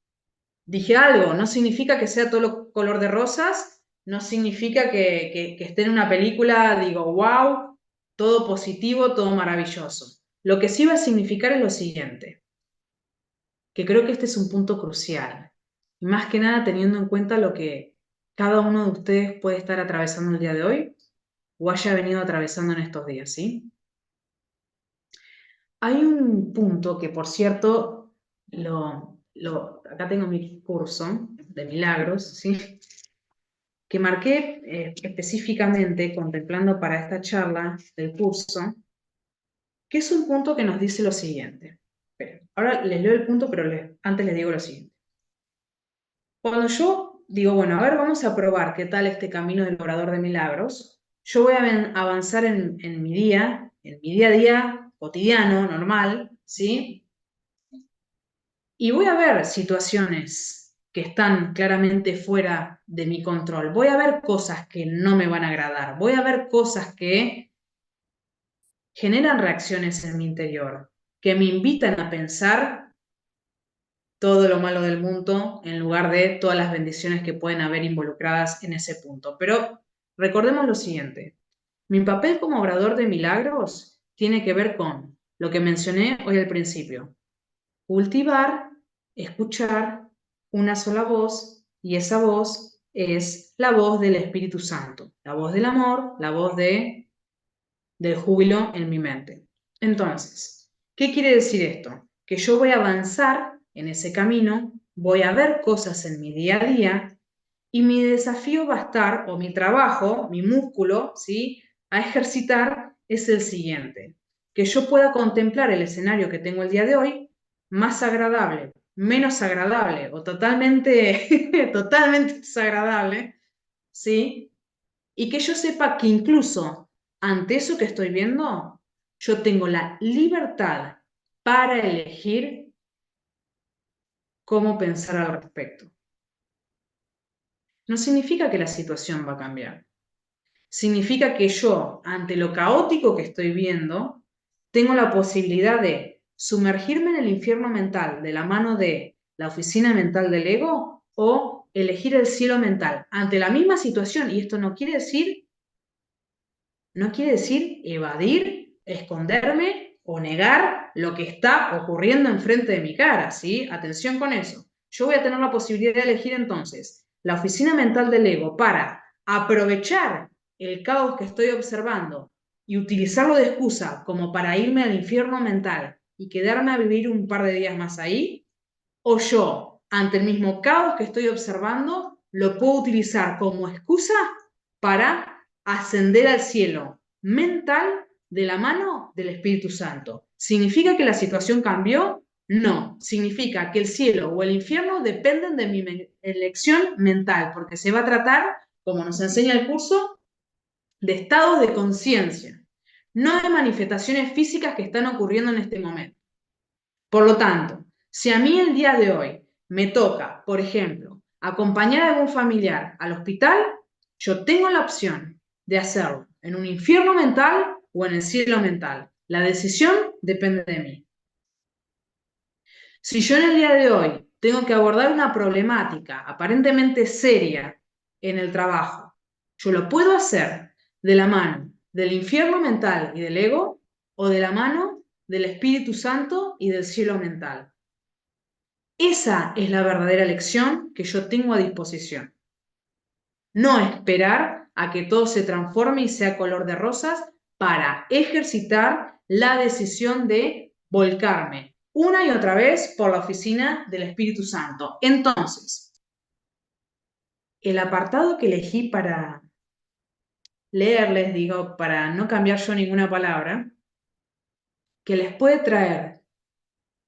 dije algo, no significa que sea todo color de rosas, no significa que esté en una película, digo, wow, todo positivo, todo maravilloso. Lo que sí va a significar es lo siguiente, que creo que este es un punto crucial, y más que nada teniendo en cuenta lo que cada uno de ustedes puede estar atravesando el día de hoy o haya venido atravesando en estos días, ¿sí? Hay un punto que, por cierto, acá tengo mi curso de milagros, ¿sí? Que marqué específicamente, contemplando para esta charla del curso, que es un punto que nos dice lo siguiente. Ahora les leo el punto, pero antes les digo lo siguiente. Cuando yo digo, bueno, a ver, vamos a probar qué tal este camino del obrador de milagros, yo voy a avanzar en mi día a día, cotidiano, normal, ¿sí? Y voy a ver situaciones que están claramente fuera de mi control. Voy a ver cosas que no me van a agradar. Voy a ver cosas que generan reacciones en mi interior, que me invitan a pensar todo lo malo del mundo en lugar de todas las bendiciones que pueden haber involucradas en ese punto. Pero recordemos lo siguiente. Mi papel como obrador de milagros tiene que ver con lo que mencioné hoy al principio. Cultivar, escuchar una sola voz, y esa voz es la voz del Espíritu Santo, la voz del amor, la voz del júbilo en mi mente. Entonces, ¿qué quiere decir esto? Que yo voy a avanzar en ese camino, voy a ver cosas en mi día a día, y mi desafío va a estar, o mi trabajo, mi músculo, ¿sí?, a ejercitar es el siguiente: que yo pueda contemplar el escenario que tengo el día de hoy, más agradable, menos agradable o totalmente, totalmente desagradable, ¿sí? Y que yo sepa que incluso ante eso que estoy viendo, yo tengo la libertad para elegir cómo pensar al respecto. No significa que la situación va a cambiar. Significa que yo, ante lo caótico que estoy viendo, tengo la posibilidad de sumergirme en el infierno mental de la mano de la oficina mental del ego, o elegir el cielo mental ante la misma situación. Y esto no quiere decir evadir, esconderme o negar lo que está ocurriendo enfrente de mi cara, ¿sí? Atención con eso. Yo voy a tener la posibilidad de elegir entonces la oficina mental del ego para aprovechar el caos que estoy observando y utilizarlo de excusa como para irme al infierno mental y quedarme a vivir un par de días más ahí, o yo, ante el mismo caos que estoy observando, lo puedo utilizar como excusa para ascender al cielo mental de la mano del Espíritu Santo. ¿Significa que la situación cambió? No, significa que el cielo o el infierno dependen de mi elección mental, porque se va a tratar, como nos enseña el curso, de estados de conciencia, no de manifestaciones físicas que están ocurriendo en este momento. Por lo tanto, si a mí el día de hoy me toca, por ejemplo, acompañar a algún familiar al hospital, yo tengo la opción de hacerlo en un infierno mental o en el cielo mental. La decisión depende de mí. Si yo en el día de hoy tengo que abordar una problemática aparentemente seria en el trabajo, yo lo puedo hacer de la mano del infierno mental y del ego, o de la mano del Espíritu Santo y del cielo mental. Esa es la verdadera lección que yo tengo a disposición. No esperar a que todo se transforme y sea color de rosas para ejercitar la decisión de volcarme una y otra vez por la oficina del Espíritu Santo. Entonces, el apartado que elegí para leerles, digo, para no cambiar yo ninguna palabra, que les puede traer,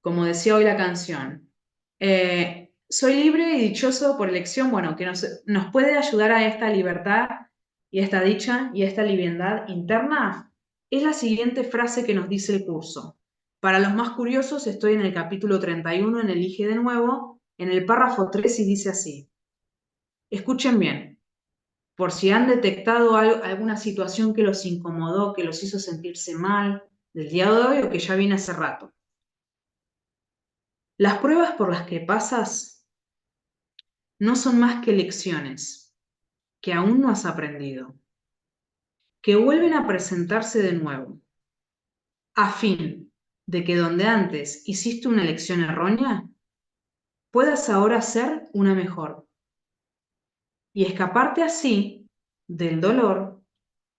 como decía hoy la canción, soy libre y dichoso por elección, bueno, que nos puede ayudar a esta libertad y esta dicha y esta liviandad interna, es la siguiente frase que nos dice el curso. Para los más curiosos, estoy en el capítulo 31, en Elige de nuevo, en el párrafo 3, y dice así. Escuchen bien, por si han detectado alguna situación que los incomodó, que los hizo sentirse mal del día de hoy o que ya viene hace rato. Las pruebas por las que pasas no son más que lecciones que aún no has aprendido, que vuelven a presentarse de nuevo, a fin de que donde antes hiciste una elección errónea, puedas ahora hacer una mejor y escaparte así del dolor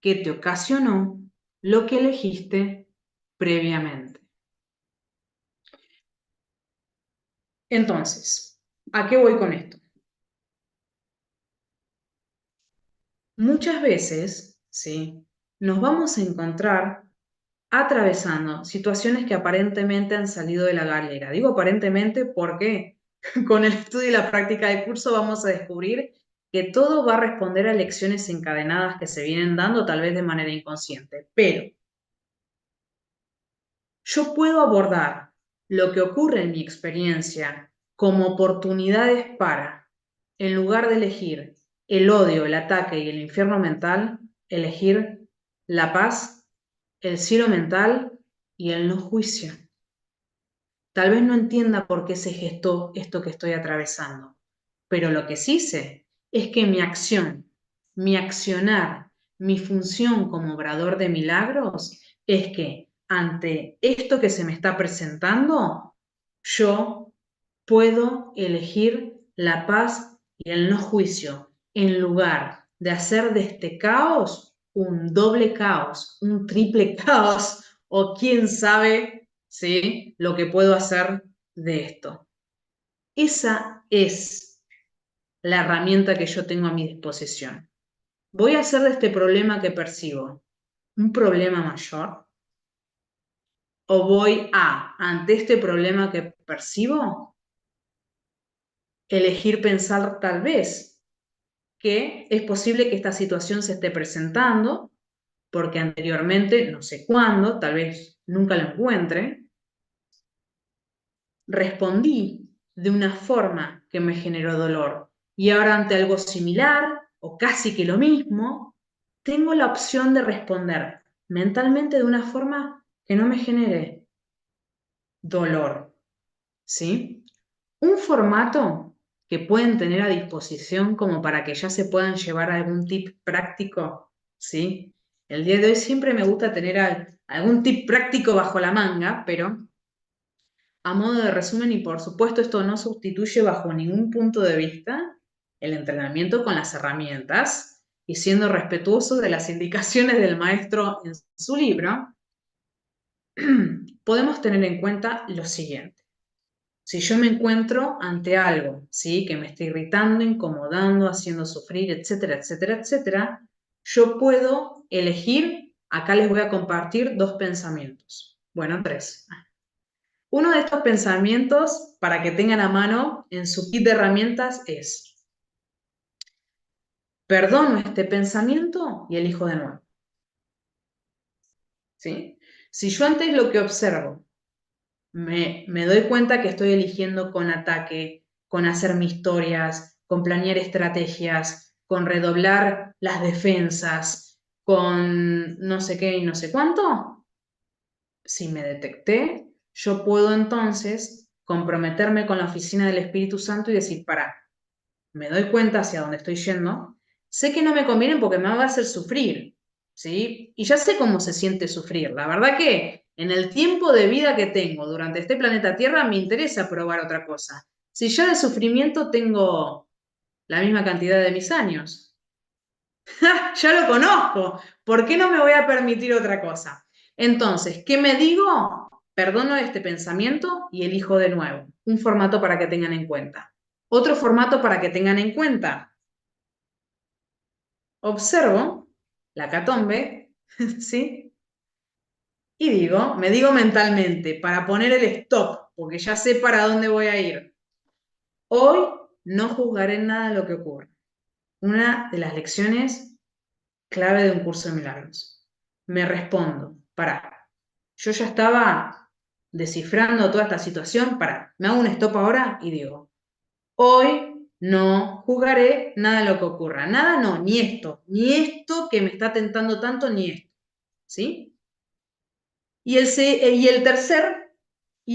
que te ocasionó lo que elegiste previamente. Entonces, ¿a qué voy con esto? Muchas veces, ¿sí?, nos vamos a encontrar atravesando situaciones que aparentemente han salido de la galera. Digo aparentemente porque con el estudio y la práctica del curso vamos a descubrir que todo va a responder a lecciones encadenadas que se vienen dando, tal vez de manera inconsciente. Pero yo puedo abordar lo que ocurre en mi experiencia como oportunidades para, en lugar de elegir el odio, el ataque y el infierno mental, elegir la paz, el cielo mental y el no juicio. Tal vez no entienda por qué se gestó esto que estoy atravesando, pero lo que sí sé es que mi acción, mi accionar, mi función como obrador de milagros es que ante esto que se me está presentando, yo puedo elegir la paz y el no juicio, en lugar de hacer de este caos un doble caos, un triple caos, o quién sabe, ¿sí?, lo que puedo hacer de esto. Esa es la herramienta que yo tengo a mi disposición. ¿Voy a hacer de este problema que percibo un problema mayor? ¿O voy a, ante este problema que percibo, elegir pensar tal vez que es posible que esta situación se esté presentando porque anteriormente, no sé cuándo, tal vez nunca lo encuentre, respondí de una forma que me generó dolor y ahora ante algo similar o casi que lo mismo, tengo la opción de responder mentalmente de una forma que no me genere dolor, ¿sí? Un formato que pueden tener a disposición como para que ya se puedan llevar algún tip práctico, ¿sí? El día de hoy siempre me gusta tener algún tip práctico bajo la manga, pero a modo de resumen, y por supuesto esto no sustituye bajo ningún punto de vista el entrenamiento con las herramientas y siendo respetuoso de las indicaciones del maestro en su libro, podemos tener en cuenta lo siguiente. Si yo me encuentro ante algo, ¿sí?, que me está irritando, incomodando, haciendo sufrir, etcétera, etcétera, etcétera, yo puedo elegir, acá les voy a compartir 2 pensamientos. Bueno, 3. Uno de estos pensamientos, para que tengan a mano en su kit de herramientas, es: perdono este pensamiento y elijo de nuevo. ¿Sí? Si yo antes lo que observo me doy cuenta que estoy eligiendo con ataque, con hacer mis historias, con planear estrategias, con redoblar las defensas, con no sé qué y no sé cuánto, si me detecté, yo puedo entonces comprometerme con la oficina del Espíritu Santo y decir: pará, me doy cuenta hacia dónde estoy yendo, sé que no me conviene porque me va a hacer sufrir, ¿sí? Y ya sé cómo se siente sufrir. La verdad que en el tiempo de vida que tengo durante este planeta Tierra me interesa probar otra cosa. Si ya de sufrimiento tengo la misma cantidad de mis años, ya lo conozco, ¿por qué no me voy a permitir otra cosa? Entonces, ¿qué me digo? Perdono este pensamiento y elijo de nuevo. Un formato para que tengan en cuenta. Otro formato para que tengan en cuenta: observo la catombe, ¿sí? Y me digo mentalmente, para poner el stop, porque ya sé para dónde voy a ir: hoy no juzgaré nada de lo que ocurre. Una de las lecciones clave de un curso de milagros. Me respondo: yo ya estaba descifrando toda esta situación, me hago un stop ahora y digo: hoy no juzgaré nada de lo que ocurra. Nada, no, ni esto que me está tentando tanto, ni esto. ¿Sí? Y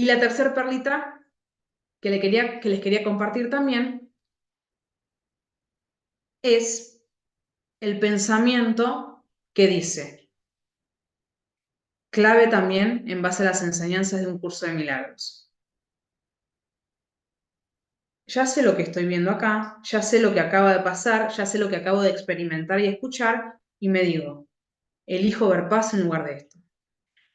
la tercer perlita que les quería compartir también es el pensamiento que dice, clave también en base a las enseñanzas de un curso de milagros: ya sé lo que estoy viendo acá, ya sé lo que acaba de pasar, ya sé lo que acabo de experimentar y escuchar, y me digo, elijo ver paz en lugar de esto.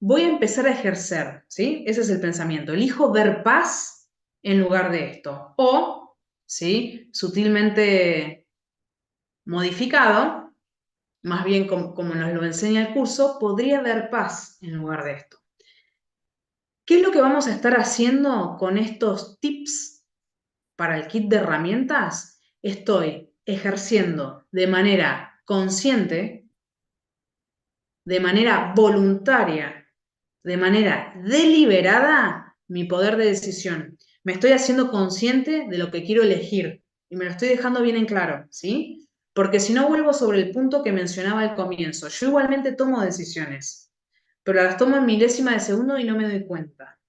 Voy a empezar a ejercer, ¿sí? Ese es el pensamiento. Elijo ver paz en lugar de esto. O, ¿sí?, sutilmente modificado, más bien como nos lo enseña el curso, podría ver paz en lugar de esto. ¿Qué es lo que vamos a estar haciendo con estos tips para el kit de herramientas? Estoy ejerciendo de manera consciente, de manera voluntaria, de manera deliberada, mi poder de decisión. Me estoy haciendo consciente de lo que quiero elegir y me lo estoy dejando bien en claro, ¿sí? Porque si no, vuelvo sobre el punto que mencionaba al comienzo. Yo igualmente tomo decisiones, pero las tomo en milésima de segundo y no me doy cuenta.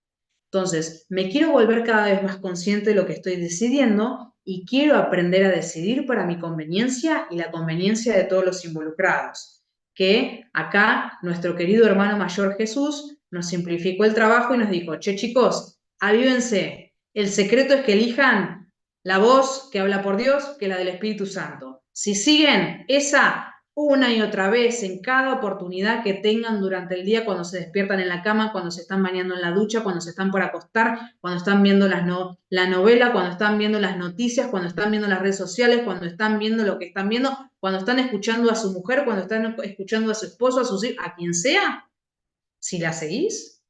Entonces, me quiero volver cada vez más consciente de lo que estoy decidiendo y quiero aprender a decidir para mi conveniencia y la conveniencia de todos los involucrados. que acá nuestro querido hermano mayor Jesús nos simplificó el trabajo y nos dijo, che chicos, avívense, el secreto es que elijan la voz que habla por Dios que la del Espíritu Santo. Si siguen esa una y otra vez en cada oportunidad que tengan durante el día, cuando se despiertan en la cama, cuando se están bañando en la ducha, cuando se están por acostar, cuando están viendo la novela, cuando están viendo las noticias, cuando están viendo las redes sociales, cuando están viendo lo que están viendo, cuando están escuchando a su mujer, cuando están escuchando a su esposo, a sus hijos, a quien sea, si la seguís,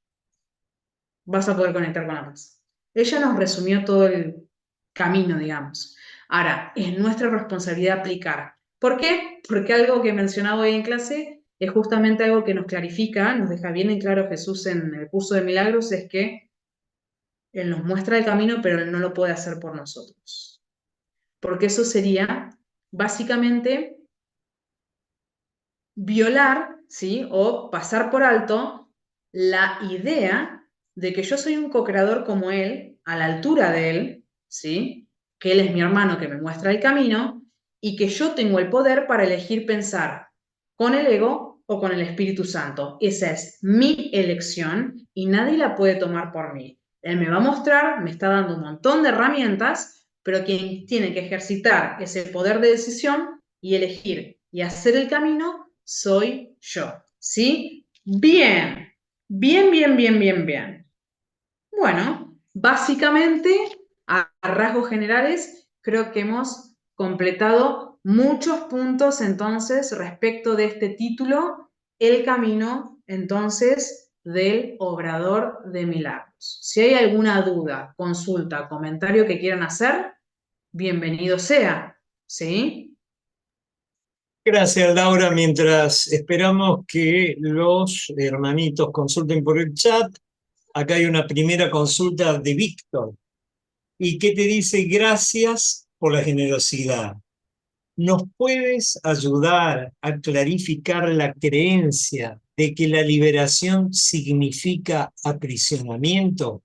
vas a poder conectar con la paz. Ella nos resumió todo el camino, digamos. Ahora, es nuestra responsabilidad aplicar. ¿Por qué? Porque algo que mencionaba hoy en clase es justamente algo que nos clarifica, nos deja bien en claro Jesús en el curso de milagros, es que Él nos muestra el camino, pero Él no lo puede hacer por nosotros. Porque eso sería básicamente violar, ¿sí? O pasar por alto la idea de que yo soy un co-creador como él, a la altura de él, ¿sí? Que él es mi hermano que me muestra el camino y que yo tengo el poder para elegir pensar con el ego o con el Espíritu Santo. Esa es mi elección y nadie la puede tomar por mí. Él me va a mostrar, me está dando un montón de herramientas, pero quien tiene que ejercitar ese poder de decisión y elegir y hacer el camino soy yo. ¿Sí? Bien, bien, bien, bien, bien, bien. Bueno, básicamente, a rasgos generales, creo que hemos completado muchos puntos entonces respecto de este título, El camino entonces del obrador de milagros. Si hay alguna duda, consulta, comentario que quieran hacer, bienvenido sea. ¿Sí? Gracias, Laura. Mientras esperamos que los hermanitos consulten por el chat, acá hay una primera consulta de Víctor. ¿Y qué te dice? Gracias por la generosidad. ¿Nos puedes ayudar a clarificar la creencia de que la liberación significa aprisionamiento?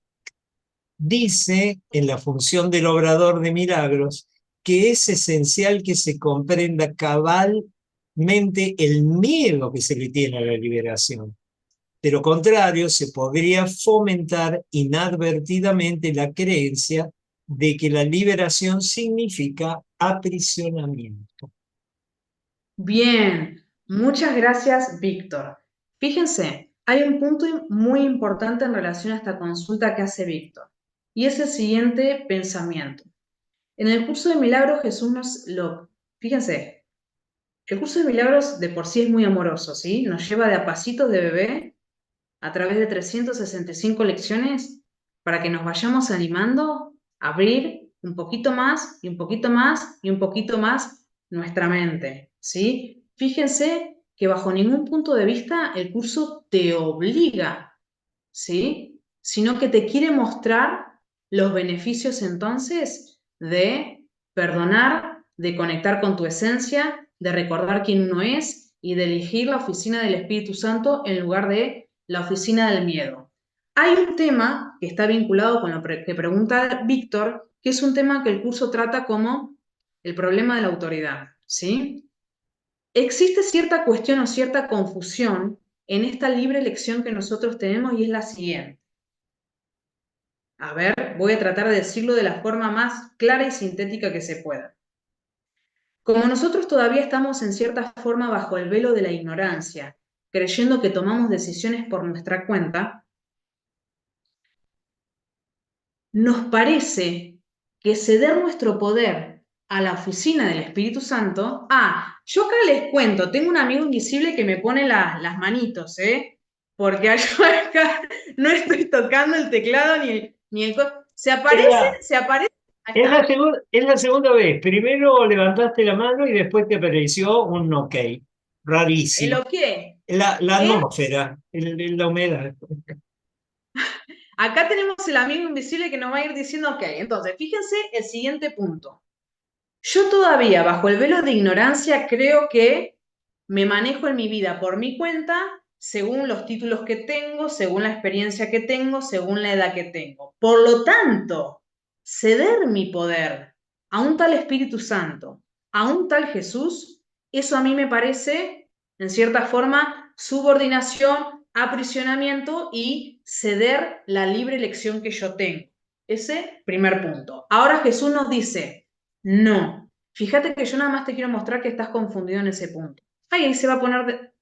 Dice en la función del obrador de milagros que es esencial que se comprenda cabalmente el miedo que se le tiene a la liberación. De lo contrario, se podría fomentar inadvertidamente la creencia de que la liberación significa aprisionamiento. Bien, muchas gracias, Víctor. Fíjense, hay un punto muy importante en relación a esta consulta que hace Víctor, y es el siguiente pensamiento. En el curso de milagros Jesús fíjense, el curso de milagros de por sí es muy amoroso, ¿sí? Nos lleva de a pasitos de bebé a través de 365 lecciones para que nos vayamos animando a abrir un poquito más y un poquito más y un poquito más nuestra mente, ¿sí? Fíjense que bajo ningún punto de vista el curso te obliga, ¿sí? Sino que te quiere mostrar los beneficios entonces de perdonar, de conectar con tu esencia, de recordar quién uno es y de elegir la oficina del Espíritu Santo en lugar de la oficina del miedo. Hay un tema que está vinculado con lo que pregunta Víctor, que es un tema que el curso trata como el problema de la autoridad, ¿sí? Existe cierta cuestión o cierta confusión en esta libre elección que nosotros tenemos y es la siguiente. A ver, voy a tratar de decirlo de la forma más clara y sintética que se pueda. Como nosotros todavía estamos en cierta forma bajo el velo de la ignorancia, creyendo que tomamos decisiones por nuestra cuenta, nos parece que ceder nuestro poder a la oficina del Espíritu Santo, yo acá les cuento, tengo un amigo invisible que me pone las manitos, porque yo acá no estoy tocando el teclado ni el... Es Se aparece, ahí es la, está. es la segunda vez. Primero levantaste la mano y después te apareció un ok. El Rarísimo. ok, La ¿eh? atmósfera, la humedad. Acá tenemos el amigo invisible que nos va a ir diciendo ok. Entonces, fíjense el siguiente punto. Yo todavía, bajo el velo de ignorancia, creo que me manejo en mi vida por mi cuenta, según los títulos que tengo, según la experiencia que tengo, según la edad que tengo. Por lo tanto, ceder mi poder a un tal Espíritu Santo, a un tal Jesús, eso a mí me parece En cierta forma, subordinación, aprisionamiento y ceder la libre elección que yo tengo. Ese primer punto. Ahora Jesús nos dice, no, fíjate que yo nada más te quiero mostrar que estás confundido en ese punto. Ay, ahí se va a poner de...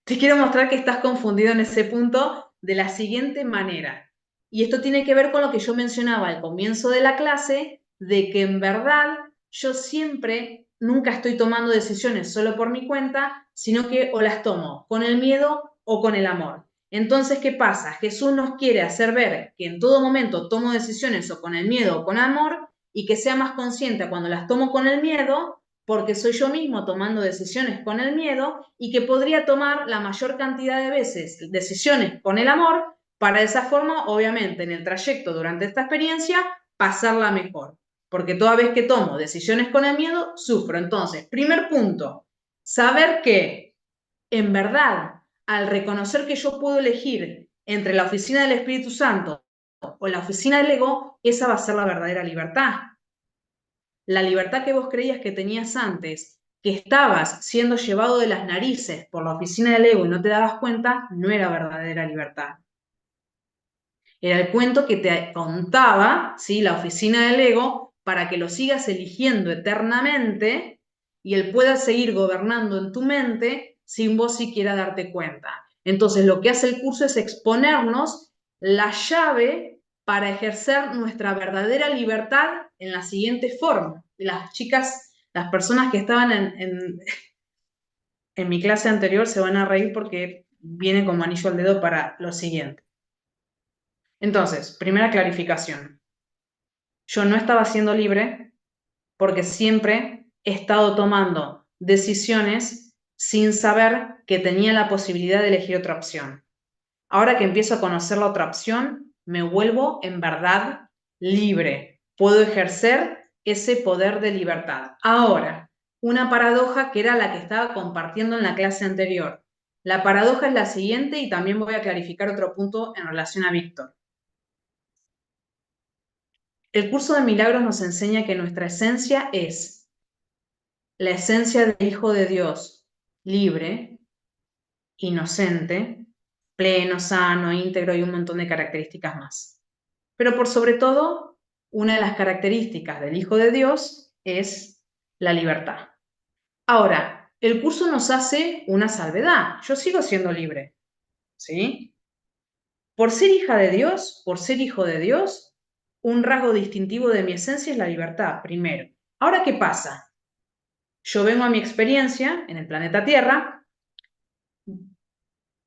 te quiero mostrar que estás confundido en ese punto de la siguiente manera. Y esto tiene que ver con lo que yo mencionaba al comienzo de la clase, de que en verdad yo siempre, nunca estoy tomando decisiones solo por mi cuenta, sino que o las tomo con el miedo o con el amor. Entonces, ¿qué pasa? Jesús nos quiere hacer ver que en todo momento tomo decisiones o con el miedo o con amor y que sea más consciente cuando las tomo con el miedo, porque soy yo mismo tomando decisiones con el miedo y que podría tomar la mayor cantidad de veces decisiones con el amor para de esa forma, obviamente, en el trayecto durante esta experiencia, pasarla mejor. Porque toda vez que tomo decisiones con el miedo, sufro. Entonces, primer punto, saber que, en verdad, al reconocer que yo puedo elegir entre la oficina del Espíritu Santo o la oficina del ego, esa va a ser la verdadera libertad. La libertad que vos creías que tenías antes, que estabas siendo llevado de las narices por la oficina del ego y no te dabas cuenta, no era verdadera libertad. Era el cuento que te contaba, ¿sí?, la oficina del ego para que lo sigas eligiendo eternamente y él pueda seguir gobernando en tu mente sin vos siquiera darte cuenta. Entonces, lo que hace el curso es exponernos la llave para ejercer nuestra verdadera libertad en la siguiente forma. Las chicas, las personas que estaban en mi clase anterior se van a reír porque viene como anillo al dedo para lo siguiente. Entonces, primera clarificación. Yo no estaba siendo libre porque siempre he estado tomando decisiones sin saber que tenía la posibilidad de elegir otra opción. Ahora que empiezo a conocer la otra opción, me vuelvo en verdad libre. Puedo ejercer ese poder de libertad. Ahora, una paradoja que era la que estaba compartiendo en la clase anterior. La paradoja es la siguiente y también voy a clarificar otro punto en relación a Víctor. El curso de milagros nos enseña que nuestra esencia es la esencia del Hijo de Dios, libre, inocente, pleno, sano, íntegro y un montón de características más. Pero por sobre todo, una de las características del Hijo de Dios es la libertad. Ahora, el curso nos hace una salvedad. Yo sigo siendo libre, ¿sí? Por ser hija de Dios, por ser hijo de Dios, un rasgo distintivo de mi esencia es la libertad, primero. Ahora, ¿qué pasa? Yo vengo a mi experiencia en el planeta Tierra,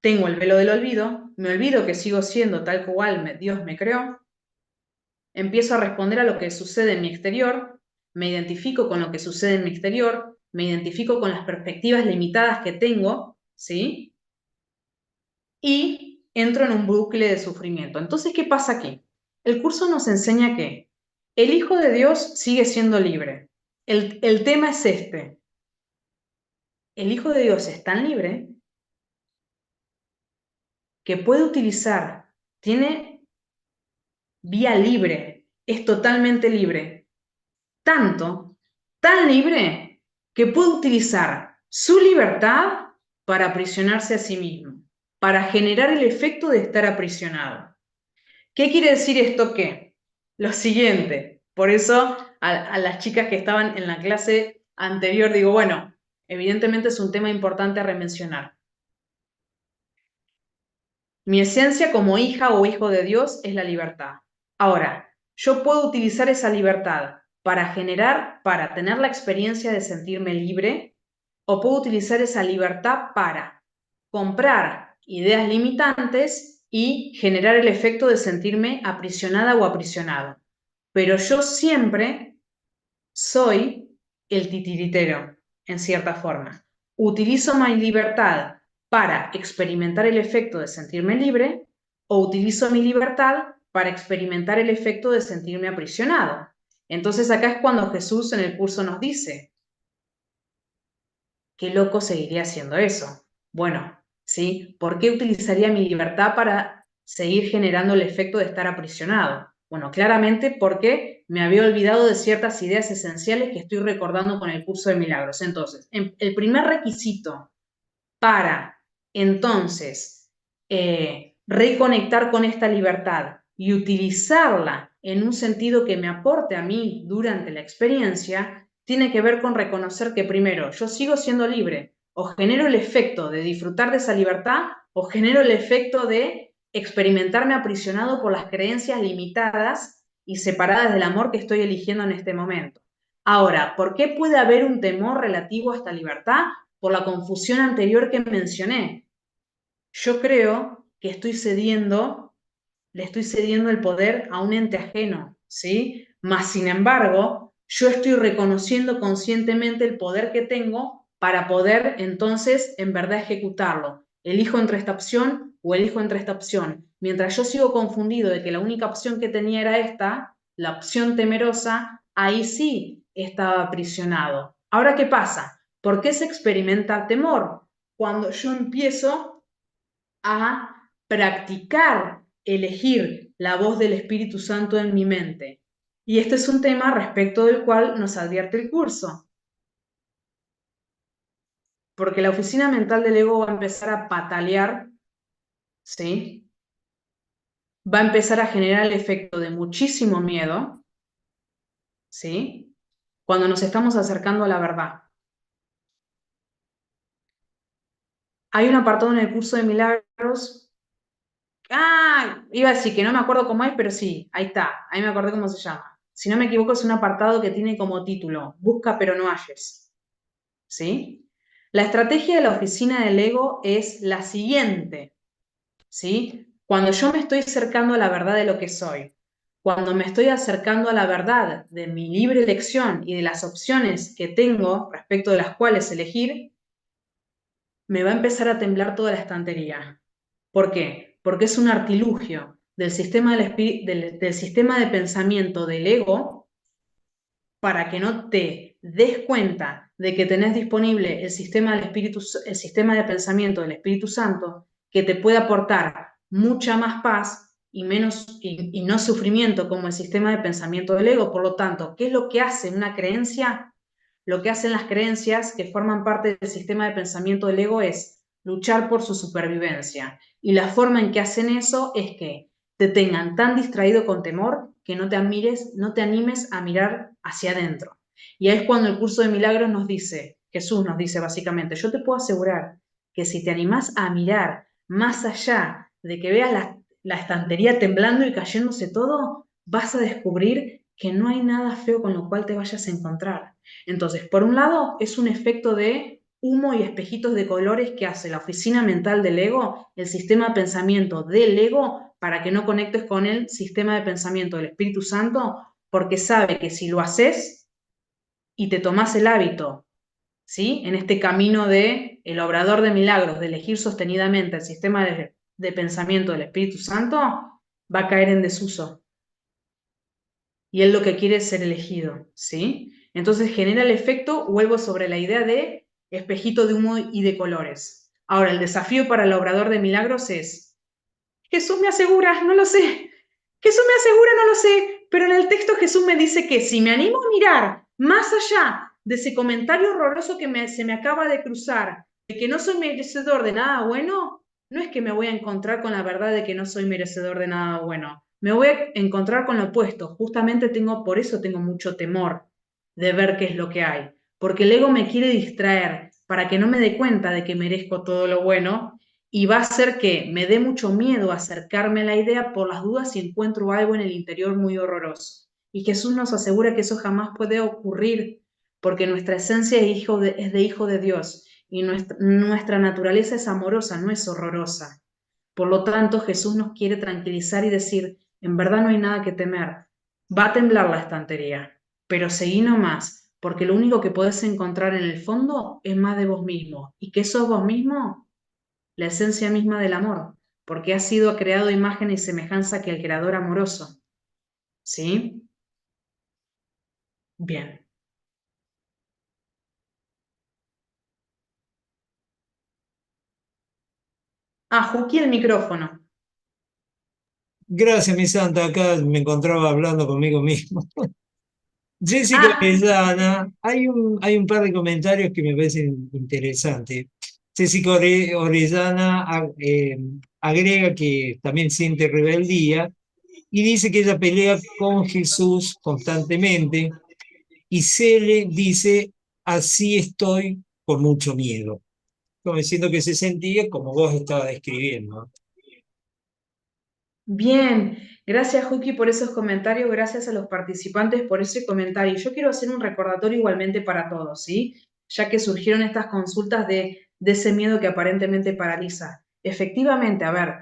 tengo el velo del olvido, me olvido que sigo siendo tal cual Dios me creó, empiezo a responder a lo que sucede en mi exterior, me identifico con lo que sucede en mi exterior, me identifico con las perspectivas limitadas que tengo, ¿sí? Y entro en un bucle de sufrimiento. Entonces, ¿qué pasa aquí? El curso nos enseña que el Hijo de Dios sigue siendo libre. El tema es este. El Hijo de Dios es tan libre que puede utilizar, tiene vía libre, es totalmente libre. Tanto, tan libre, que puede utilizar su libertad para aprisionarse a sí mismo, para generar el efecto de estar aprisionado. ¿Qué quiere decir esto? ¿Qué? Lo siguiente, por eso a las chicas que estaban en la clase anterior digo, bueno, evidentemente es un tema importante a remencionar. Mi esencia como hija o hijo de Dios es la libertad. Ahora, yo puedo utilizar esa libertad para generar, para tener la experiencia de sentirme libre, o puedo utilizar esa libertad para comprar ideas limitantes y generar el efecto de sentirme aprisionada o aprisionado. Pero yo siempre soy el titiritero, en cierta forma. Utilizo mi libertad para experimentar el efecto de sentirme libre o utilizo mi libertad para experimentar el efecto de sentirme aprisionado. Entonces acá es cuando Jesús en el curso nos dice, qué loco seguiría haciendo eso. Bueno, ¿sí? ¿Por qué utilizaría mi libertad para seguir generando el efecto de estar aprisionado? Bueno, claramente porque me había olvidado de ciertas ideas esenciales que estoy recordando con el curso de milagros. Entonces, el primer requisito para entonces reconectar con esta libertad y utilizarla en un sentido que me aporte a mí durante la experiencia, tiene que ver con reconocer que primero yo sigo siendo libre, o genero el efecto de disfrutar de esa libertad, o genero el efecto de experimentarme aprisionado por las creencias limitadas y separadas del amor que estoy eligiendo en este momento. Ahora, ¿por qué puede haber un temor relativo a esta libertad? Por la confusión anterior que mencioné. Yo creo que le estoy cediendo el poder a un ente ajeno, ¿sí? Mas, sin embargo, yo estoy reconociendo conscientemente el poder que tengo para poder entonces en verdad ejecutarlo. Elijo entre esta opción o elijo entre esta opción. Mientras yo sigo confundido de que la única opción que tenía era esta, la opción temerosa, ahí sí estaba aprisionado. Ahora, ¿qué pasa? ¿Por qué se experimenta temor? Cuando yo empiezo a practicar elegir la voz del Espíritu Santo en mi mente. Y este es un tema respecto del cual nos advierte el curso. Porque la oficina mental del ego va a empezar a patalear, ¿sí? Va a empezar a generar el efecto de muchísimo miedo, ¿sí? Cuando nos estamos acercando a la verdad. Hay un apartado en el curso de milagros. Iba a decir que no me acuerdo cómo es, pero sí, ahí está, ahí me acordé cómo se llama. Si no me equivoco, es un apartado que tiene como título, Busca pero no halles. ¿Sí? La estrategia de la oficina del ego es la siguiente, ¿sí? Cuando yo me estoy acercando a la verdad de lo que soy, cuando me estoy acercando a la verdad de mi libre elección y de las opciones que tengo respecto de las cuales elegir, me va a empezar a temblar toda la estantería. ¿Por qué? Porque es un artilugio del sistema, del sistema de pensamiento del ego para que no te des cuenta de que tenés disponible el sistema de pensamiento del Espíritu Santo, que te puede aportar mucha más paz y no sufrimiento como el sistema de pensamiento del ego. Por lo tanto, ¿qué es lo que hace una creencia? Lo que hacen las creencias que forman parte del sistema de pensamiento del ego es luchar por su supervivencia. Y la forma en que hacen eso es que te tengan tan distraído con temor que no te animes a mirar hacia adentro. Y ahí es cuando el curso de milagros nos dice, Jesús nos dice básicamente, yo te puedo asegurar que si te animás a mirar más allá de que veas la estantería temblando y cayéndose todo, vas a descubrir que no hay nada feo con lo cual te vayas a encontrar. Entonces, por un lado, es un efecto de humo y espejitos de colores que hace la oficina mental del ego, el sistema de pensamiento del ego, para que no conectes con el sistema de pensamiento del Espíritu Santo, porque sabe que si lo haces y te tomás el hábito, ¿sí? En este camino de el obrador de milagros, de elegir sostenidamente el sistema de pensamiento del Espíritu Santo, va a caer en desuso. Y él lo que quiere es ser elegido, ¿sí? Entonces genera el efecto, vuelvo sobre la idea de espejito de humo y de colores. Ahora, el desafío para el obrador de milagros es, Jesús me asegura, no lo sé, Jesús me asegura, no lo sé, pero en el texto Jesús me dice que si me animo a mirar más allá de ese comentario horroroso que se me acaba de cruzar, de que no soy merecedor de nada bueno, no es que me voy a encontrar con la verdad de que no soy merecedor de nada bueno. Me voy a encontrar con lo opuesto. Justamente por eso tengo mucho temor de ver qué es lo que hay. Porque el ego me quiere distraer para que no me dé cuenta de que merezco todo lo bueno y va a hacer que me dé mucho miedo acercarme a la idea por las dudas si encuentro algo en el interior muy horroroso. Y Jesús nos asegura que eso jamás puede ocurrir porque nuestra esencia es de hijo de Dios y nuestra naturaleza es amorosa, no es horrorosa. Por lo tanto, Jesús nos quiere tranquilizar y decir, en verdad no hay nada que temer. Va a temblar la estantería, pero seguí nomás, porque lo único que podés encontrar en el fondo es más de vos mismo. ¿Y qué sos vos mismo? La esencia misma del amor, porque ha sido creado imagen y semejanza que el creador amoroso. ¿Sí? Bien. Juki el micrófono. Gracias, mi santa. Acá me encontraba hablando conmigo mismo. Jessica Ah, Orellana, hay un par de comentarios que me parecen interesantes. Orellana agrega que también siente rebeldía y dice que ella pelea con Jesús constantemente y Cele dice, así estoy con mucho miedo, como diciendo que se sentía como vos estabas describiendo. Bien, gracias Juki por esos comentarios, gracias a los participantes por ese comentario. Yo quiero hacer un recordatorio igualmente para todos, ¿sí? Ya que surgieron estas consultas de ese miedo que aparentemente paraliza. Efectivamente, a ver,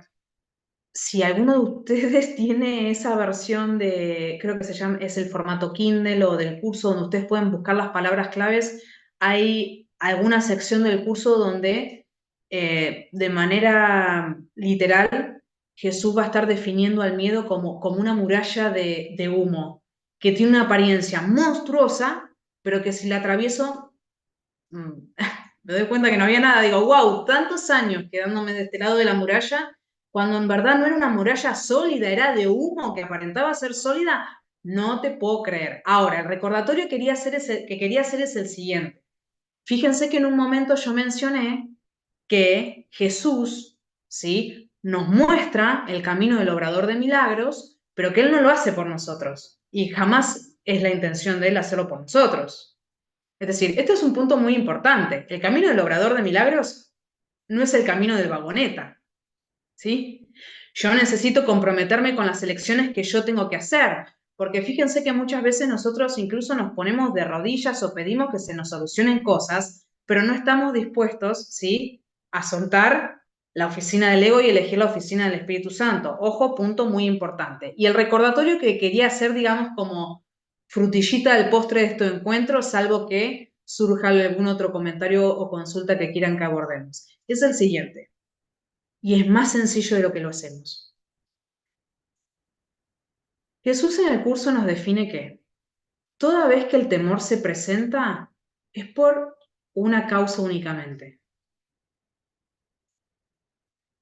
si alguno de ustedes tiene esa versión de, creo que se llama, es el formato Kindle o del curso donde ustedes pueden buscar las palabras claves, hay alguna sección del curso donde de manera literal Jesús va a estar definiendo al miedo como una muralla de humo, que tiene una apariencia monstruosa, pero que si la atravieso, me doy cuenta que no había nada. Digo, wow, tantos años quedándome de este lado de la muralla, cuando en verdad no era una muralla sólida, era de humo que aparentaba ser sólida. No te puedo creer. Ahora, el recordatorio que quería hacer es el siguiente. Fíjense que en un momento yo mencioné que Jesús, ¿sí?, nos muestra el camino del obrador de milagros, pero que Él no lo hace por nosotros. Y jamás es la intención de Él hacerlo por nosotros. Es decir, este es un punto muy importante. El camino del obrador de milagros no es el camino del vagoneta, ¿sí? Yo necesito comprometerme con las elecciones que yo tengo que hacer, porque fíjense que muchas veces nosotros incluso nos ponemos de rodillas o pedimos que se nos solucionen cosas, pero no estamos dispuestos, ¿sí?, a soltar la oficina del ego y elegir la oficina del Espíritu Santo. Ojo, punto muy importante. Y el recordatorio que quería hacer, digamos, como frutillita del postre de este encuentro, salvo que surja algún otro comentario o consulta que quieran que abordemos, es el siguiente. Y es más sencillo de lo que lo hacemos. Jesús en el curso nos define que toda vez que el temor se presenta es por una causa únicamente.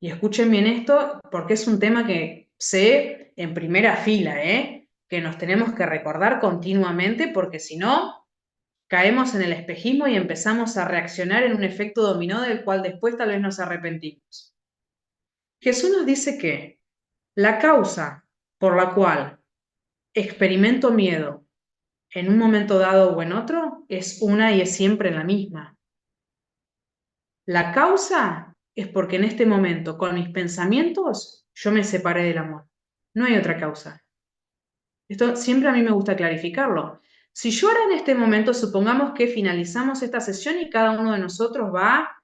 Y escuchen bien esto porque es un tema que sé en primera fila, que nos tenemos que recordar continuamente porque si no, caemos en el espejismo y empezamos a reaccionar en un efecto dominó del cual después tal vez nos arrepentimos. Jesús nos dice que la causa por la cual experimento miedo en un momento dado o en otro es una y es siempre la misma. La causa es porque en este momento, con mis pensamientos, yo me separé del amor. No hay otra causa. Esto siempre a mí me gusta clarificarlo. Si yo ahora en este momento, supongamos que finalizamos esta sesión y cada uno de nosotros va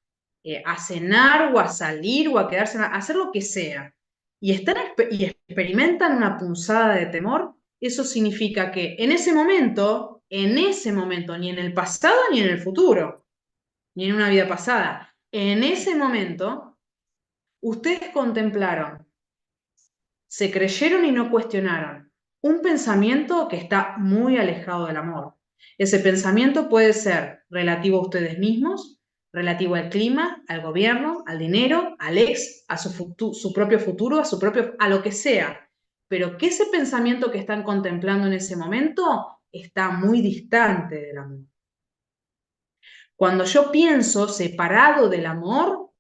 a cenar o a salir o a quedarse, a hacer lo que sea, y experimentan una punzada de temor, eso significa que en ese momento, ni en el pasado ni en el futuro, ni en una vida pasada, en ese momento, ustedes contemplaron, se creyeron y no cuestionaron un pensamiento que está muy alejado del amor. Ese pensamiento puede ser relativo a ustedes mismos, relativo al clima, al gobierno, al dinero, al ex, a su propio futuro, a lo que sea. Pero que ese pensamiento que están contemplando en ese momento está muy distante del amor. Cuando yo pienso separado del amor,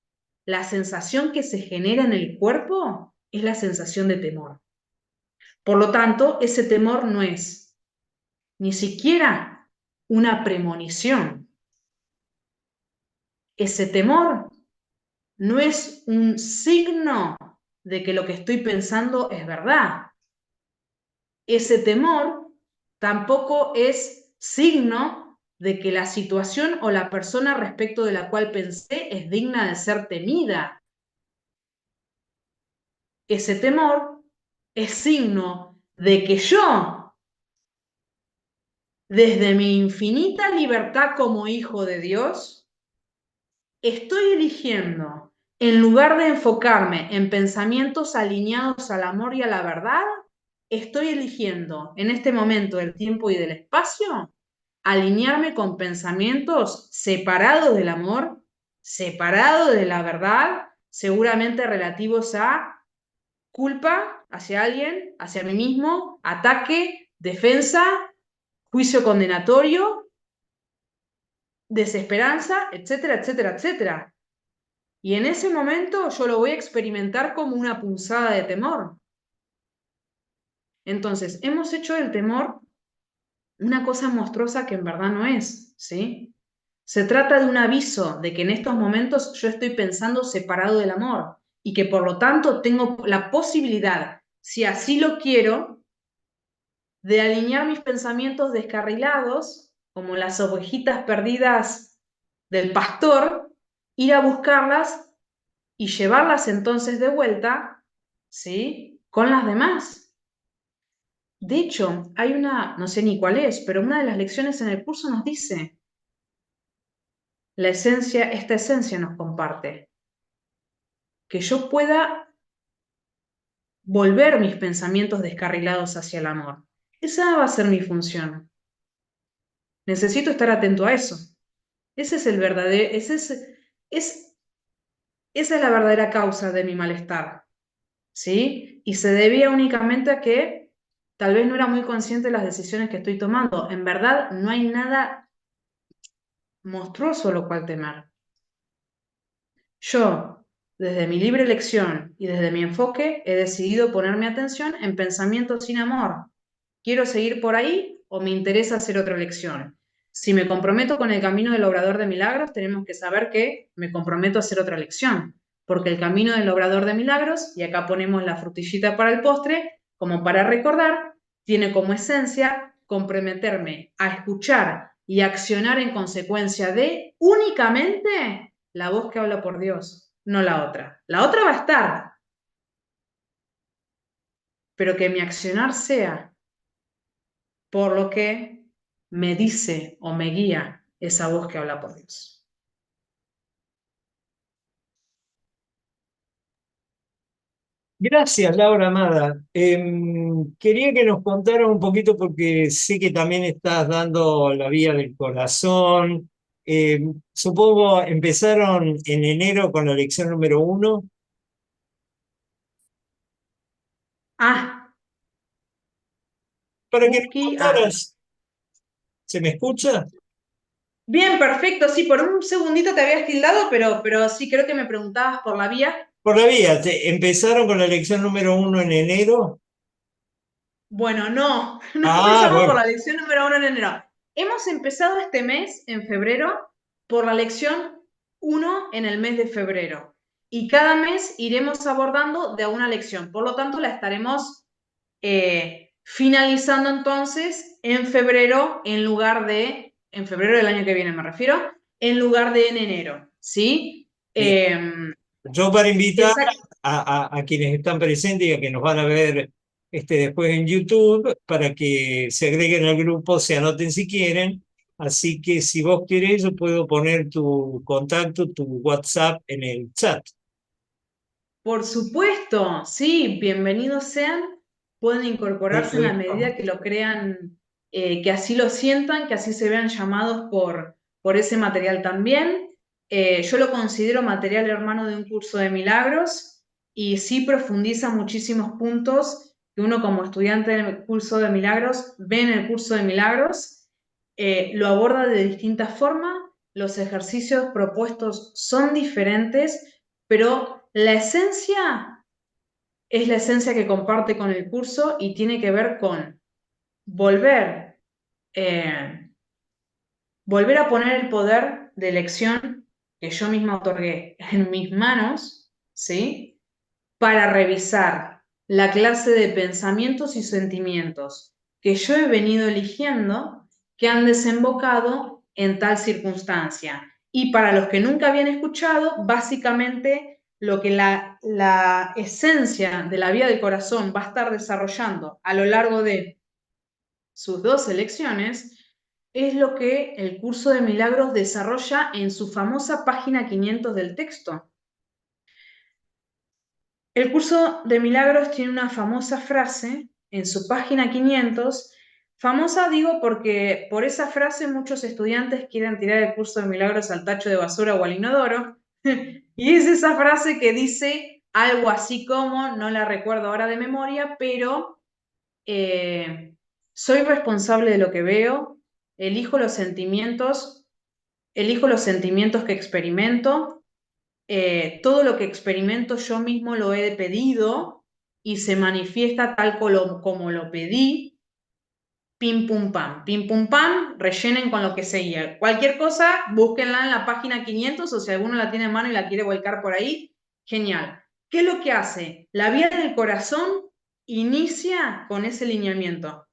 la sensación que se genera en el cuerpo es la sensación de temor. Por lo tanto, ese temor no es ni siquiera una premonición. Ese temor no es un signo de que lo que estoy pensando es verdad. Ese temor tampoco es signo de que la situación o la persona respecto de la cual pensé es digna de ser temida. Ese temor es signo de que yo, desde mi infinita libertad como hijo de Dios, estoy eligiendo, en lugar de enfocarme en pensamientos alineados al amor y a la verdad, estoy eligiendo en este momento del tiempo y del espacio alinearme con pensamientos separados del amor, separados de la verdad, seguramente relativos a culpa hacia alguien, hacia mí mismo, ataque, defensa, juicio condenatorio, desesperanza, etcétera, etcétera, etcétera. Y en ese momento yo lo voy a experimentar como una punzada de temor. Entonces, hemos hecho del temor una cosa monstruosa que en verdad no es, ¿sí? Se trata de un aviso de que en estos momentos yo estoy pensando separado del amor y que por lo tanto tengo la posibilidad, si así lo quiero, de alinear mis pensamientos descarrilados, como las ovejitas perdidas del pastor, ir a buscarlas y llevarlas entonces de vuelta, ¿sí? Con las demás. De hecho, hay una, no sé ni cuál es, pero una de las lecciones en el curso nos dice, la esencia, esta esencia nos comparte, que yo pueda volver mis pensamientos descarrilados hacia el amor. Esa va a ser mi función. Necesito estar atento a eso. Ese es el verdadero, esa es la verdadera causa de mi malestar, ¿sí? Y se debía únicamente a que tal vez no era muy consciente de las decisiones que estoy tomando. En verdad, no hay nada monstruoso lo cual temer. Yo, desde mi libre elección y desde mi enfoque, he decidido ponerme atención en pensamientos sin amor. ¿Quiero seguir por ahí o me interesa hacer otra elección? Si me comprometo con el camino del obrador de milagros, tenemos que saber que me comprometo a hacer otra elección, porque el camino del obrador de milagros, y acá ponemos la frutillita para el postre, como para recordar, tiene como esencia comprometerme a escuchar y accionar en consecuencia de únicamente la voz que habla por Dios, no la otra. La otra va a estar, pero que mi accionar sea por lo que me dice o me guía esa voz que habla por Dios. Gracias, Laura Amada. Quería que nos contara un poquito, porque sé que también estás dando la vía del corazón. Supongo empezaron en enero con la lección número 1. Ah, Para que nos Cookie, contaras, ¿se me escucha? bien, perfecto. Sí, por un segundito te habías tildado, pero sí, creo que me preguntabas por la vía. Por la vía, empezaron con la lección número 1 en enero. Bueno, no, no Ah, empezamos por bueno, la lección número 1 en enero. Hemos empezado este mes, en febrero, por la lección 1 en el mes de febrero. Y cada mes iremos abordando de una lección. Por lo tanto, la estaremos finalizando entonces en febrero, en febrero del año que viene me refiero, en lugar de en enero. ¿Sí? bien. Yo, para invitar Exacto. a quienes están presentes y a que nos van a ver después en YouTube, para que se agreguen al grupo, se anoten si quieren. Así que si vos querés, yo puedo poner tu contacto, tu WhatsApp en el chat. Por supuesto, sí, bienvenidos sean. Pueden Ahí incorporarse lo en la medida dejamos. que lo crean, que así lo sientan, que así se vean llamados por ese material también. Yo lo considero material hermano de un curso de milagros y sí profundiza muchísimos puntos que uno como estudiante del curso de milagros ve en el curso de milagros. Lo aborda de distintas formas, los ejercicios propuestos son diferentes, pero la esencia es la esencia que comparte con el curso y tiene que ver con volver, eh, volver a poner el poder de elección que yo misma otorgué en mis manos, ¿sí? Para revisar la clase de pensamientos y sentimientos que yo he venido eligiendo que han desembocado en tal circunstancia. Y para los que nunca habían escuchado, básicamente lo que la esencia de la vía del corazón va a estar desarrollando a lo largo de sus dos elecciones es lo que el curso de milagros desarrolla en su famosa página 500 del texto. El curso de milagros tiene una famosa frase en su página 500. Famosa digo porque por esa frase muchos estudiantes quieren tirar el curso de milagros al tacho de basura o al inodoro. Y es esa frase que dice algo así como, no la recuerdo ahora de memoria, pero soy responsable de lo que veo, elijo los sentimientos, elijo los sentimientos que experimento, todo lo que experimento yo mismo lo he pedido y se manifiesta tal como lo pedí, pim pum pam, rellenen con lo que seguía. Cualquier cosa, búsquenla en la página 500 o si alguno la tiene en mano y la quiere volcar por ahí, genial. ¿Qué es lo que hace? La vía del corazón inicia con ese lineamiento,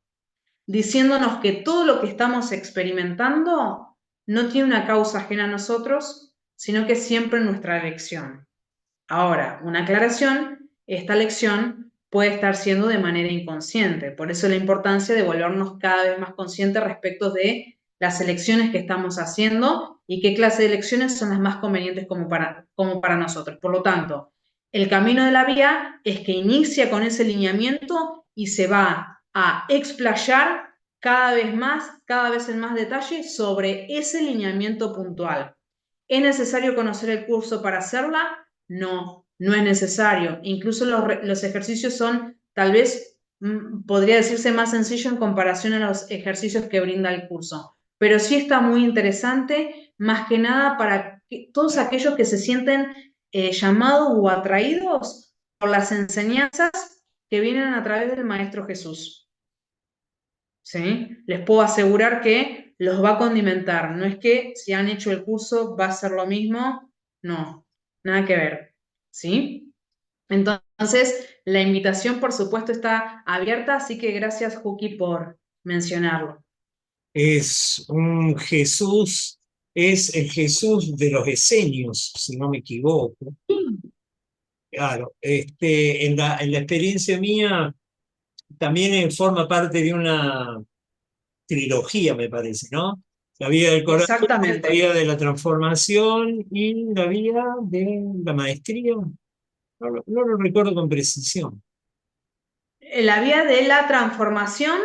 diciéndonos que todo lo que estamos experimentando no tiene una causa ajena a nosotros, sino que es siempre nuestra elección. Ahora, una aclaración, esta lección puede estar siendo de manera inconsciente, por eso la importancia de volvernos cada vez más conscientes respecto de las elecciones que estamos haciendo y qué clase de elecciones son las más convenientes como para nosotros. Por lo tanto, el camino de la vía es que inicia con ese lineamiento y se va a explayar cada vez en más detalle sobre ese lineamiento puntual. ¿Es necesario conocer el curso para hacerla? No, no es necesario. Incluso los ejercicios son, tal vez, podría decirse más sencillo en comparación a los ejercicios que brinda el curso. Pero sí está muy interesante, más que nada para todos aquellos que se sienten llamados o atraídos por las enseñanzas que vienen a través del Maestro Jesús. ¿Sí? Les puedo asegurar que los va a condimentar. No es que si han hecho el curso va a ser lo mismo. No, nada que ver. ¿Sí? Entonces, la invitación, por supuesto, está abierta, así que gracias, Juki, por mencionarlo. Es un Jesús, es el Jesús de los esenios, si no me equivoco. Claro, en la experiencia mía también forma parte de una trilogía, me parece, ¿no? La vía del corazón, la Exactamente. vía de la transformación y la vía de la maestría. No lo recuerdo con precisión. La vía de la transformación,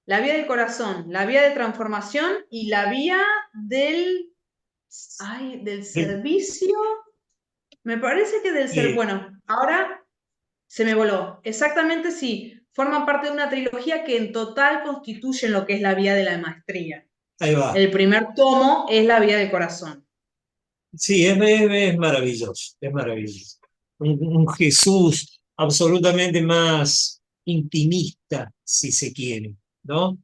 la vía del corazón, la vía de transformación y la vía del servicio. Me parece que del ser, Sí, bueno, ahora se me voló. Exactamente sí, forman parte de una trilogía que en total constituyen lo que es la vía de la maestría. ahí va. El primer tomo es la vía del corazón. Sí, es maravilloso, es maravilloso. Un Jesús absolutamente más intimista, si se quiere, ¿no?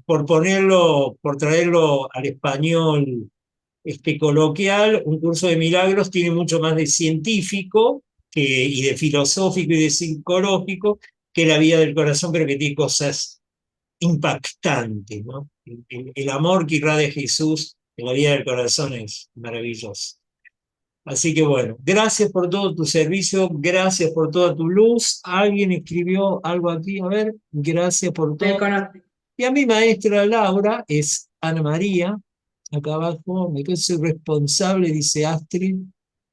Por traerlo al español coloquial, un curso de milagros tiene mucho más de científico y de filosófico y de psicológico que la vía del corazón, pero que tiene cosas impactantes, ¿no? El amor que irradia Jesús en la vía del corazón es maravilloso. Así que bueno, gracias por todo tu servicio, gracias por toda tu luz. Alguien escribió algo aquí, a ver, gracias por El todo. cono- Y a mi maestra Laura es Ana María, acá abajo, me soy responsable, dice Astrid,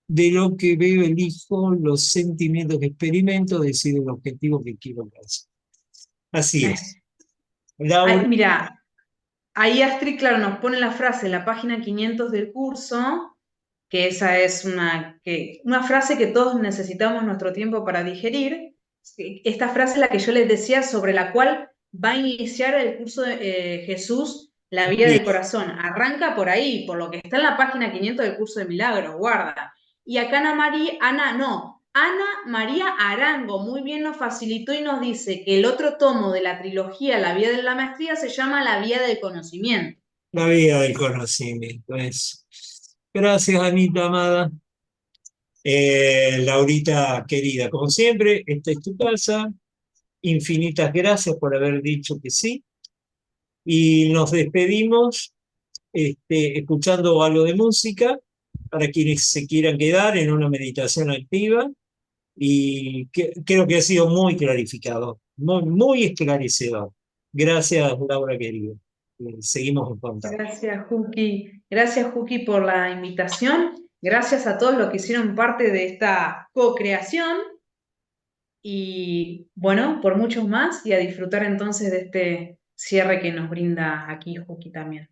de lo que veo, elijo, los sentimientos que experimento, decido el objetivo que quiero hacer. Así es. Laura, Mira, ahí Astrid, claro, nos pone la frase en la página 500 del curso, que esa es una frase que todos necesitamos nuestro tiempo para digerir. Esta frase es la que yo les decía sobre la cual va a iniciar el curso de Jesús, la vía bien, del corazón. Arranca por ahí, por lo que está en la página 500 del curso de Milagros, guarda. Y acá Ana María Arango muy bien nos facilitó y nos dice que el otro tomo de la trilogía La vía de la maestría se llama La vía del conocimiento. la vida del conocimiento. Eso. Gracias, Anita amada. Laurita querida, como siempre, esta es tu casa. Infinitas gracias por haber dicho que sí. Y nos despedimos escuchando algo de música para quienes se quieran quedar en una meditación activa. Y creo que ha sido muy clarificador, muy, muy esclarecedor. Gracias, Laura querida. Seguimos en contacto. Gracias, Juki, por la invitación. Gracias a todos los que hicieron parte de esta co-creación. Y bueno, por muchos más y a disfrutar entonces de este cierre que nos brinda aquí Juki también.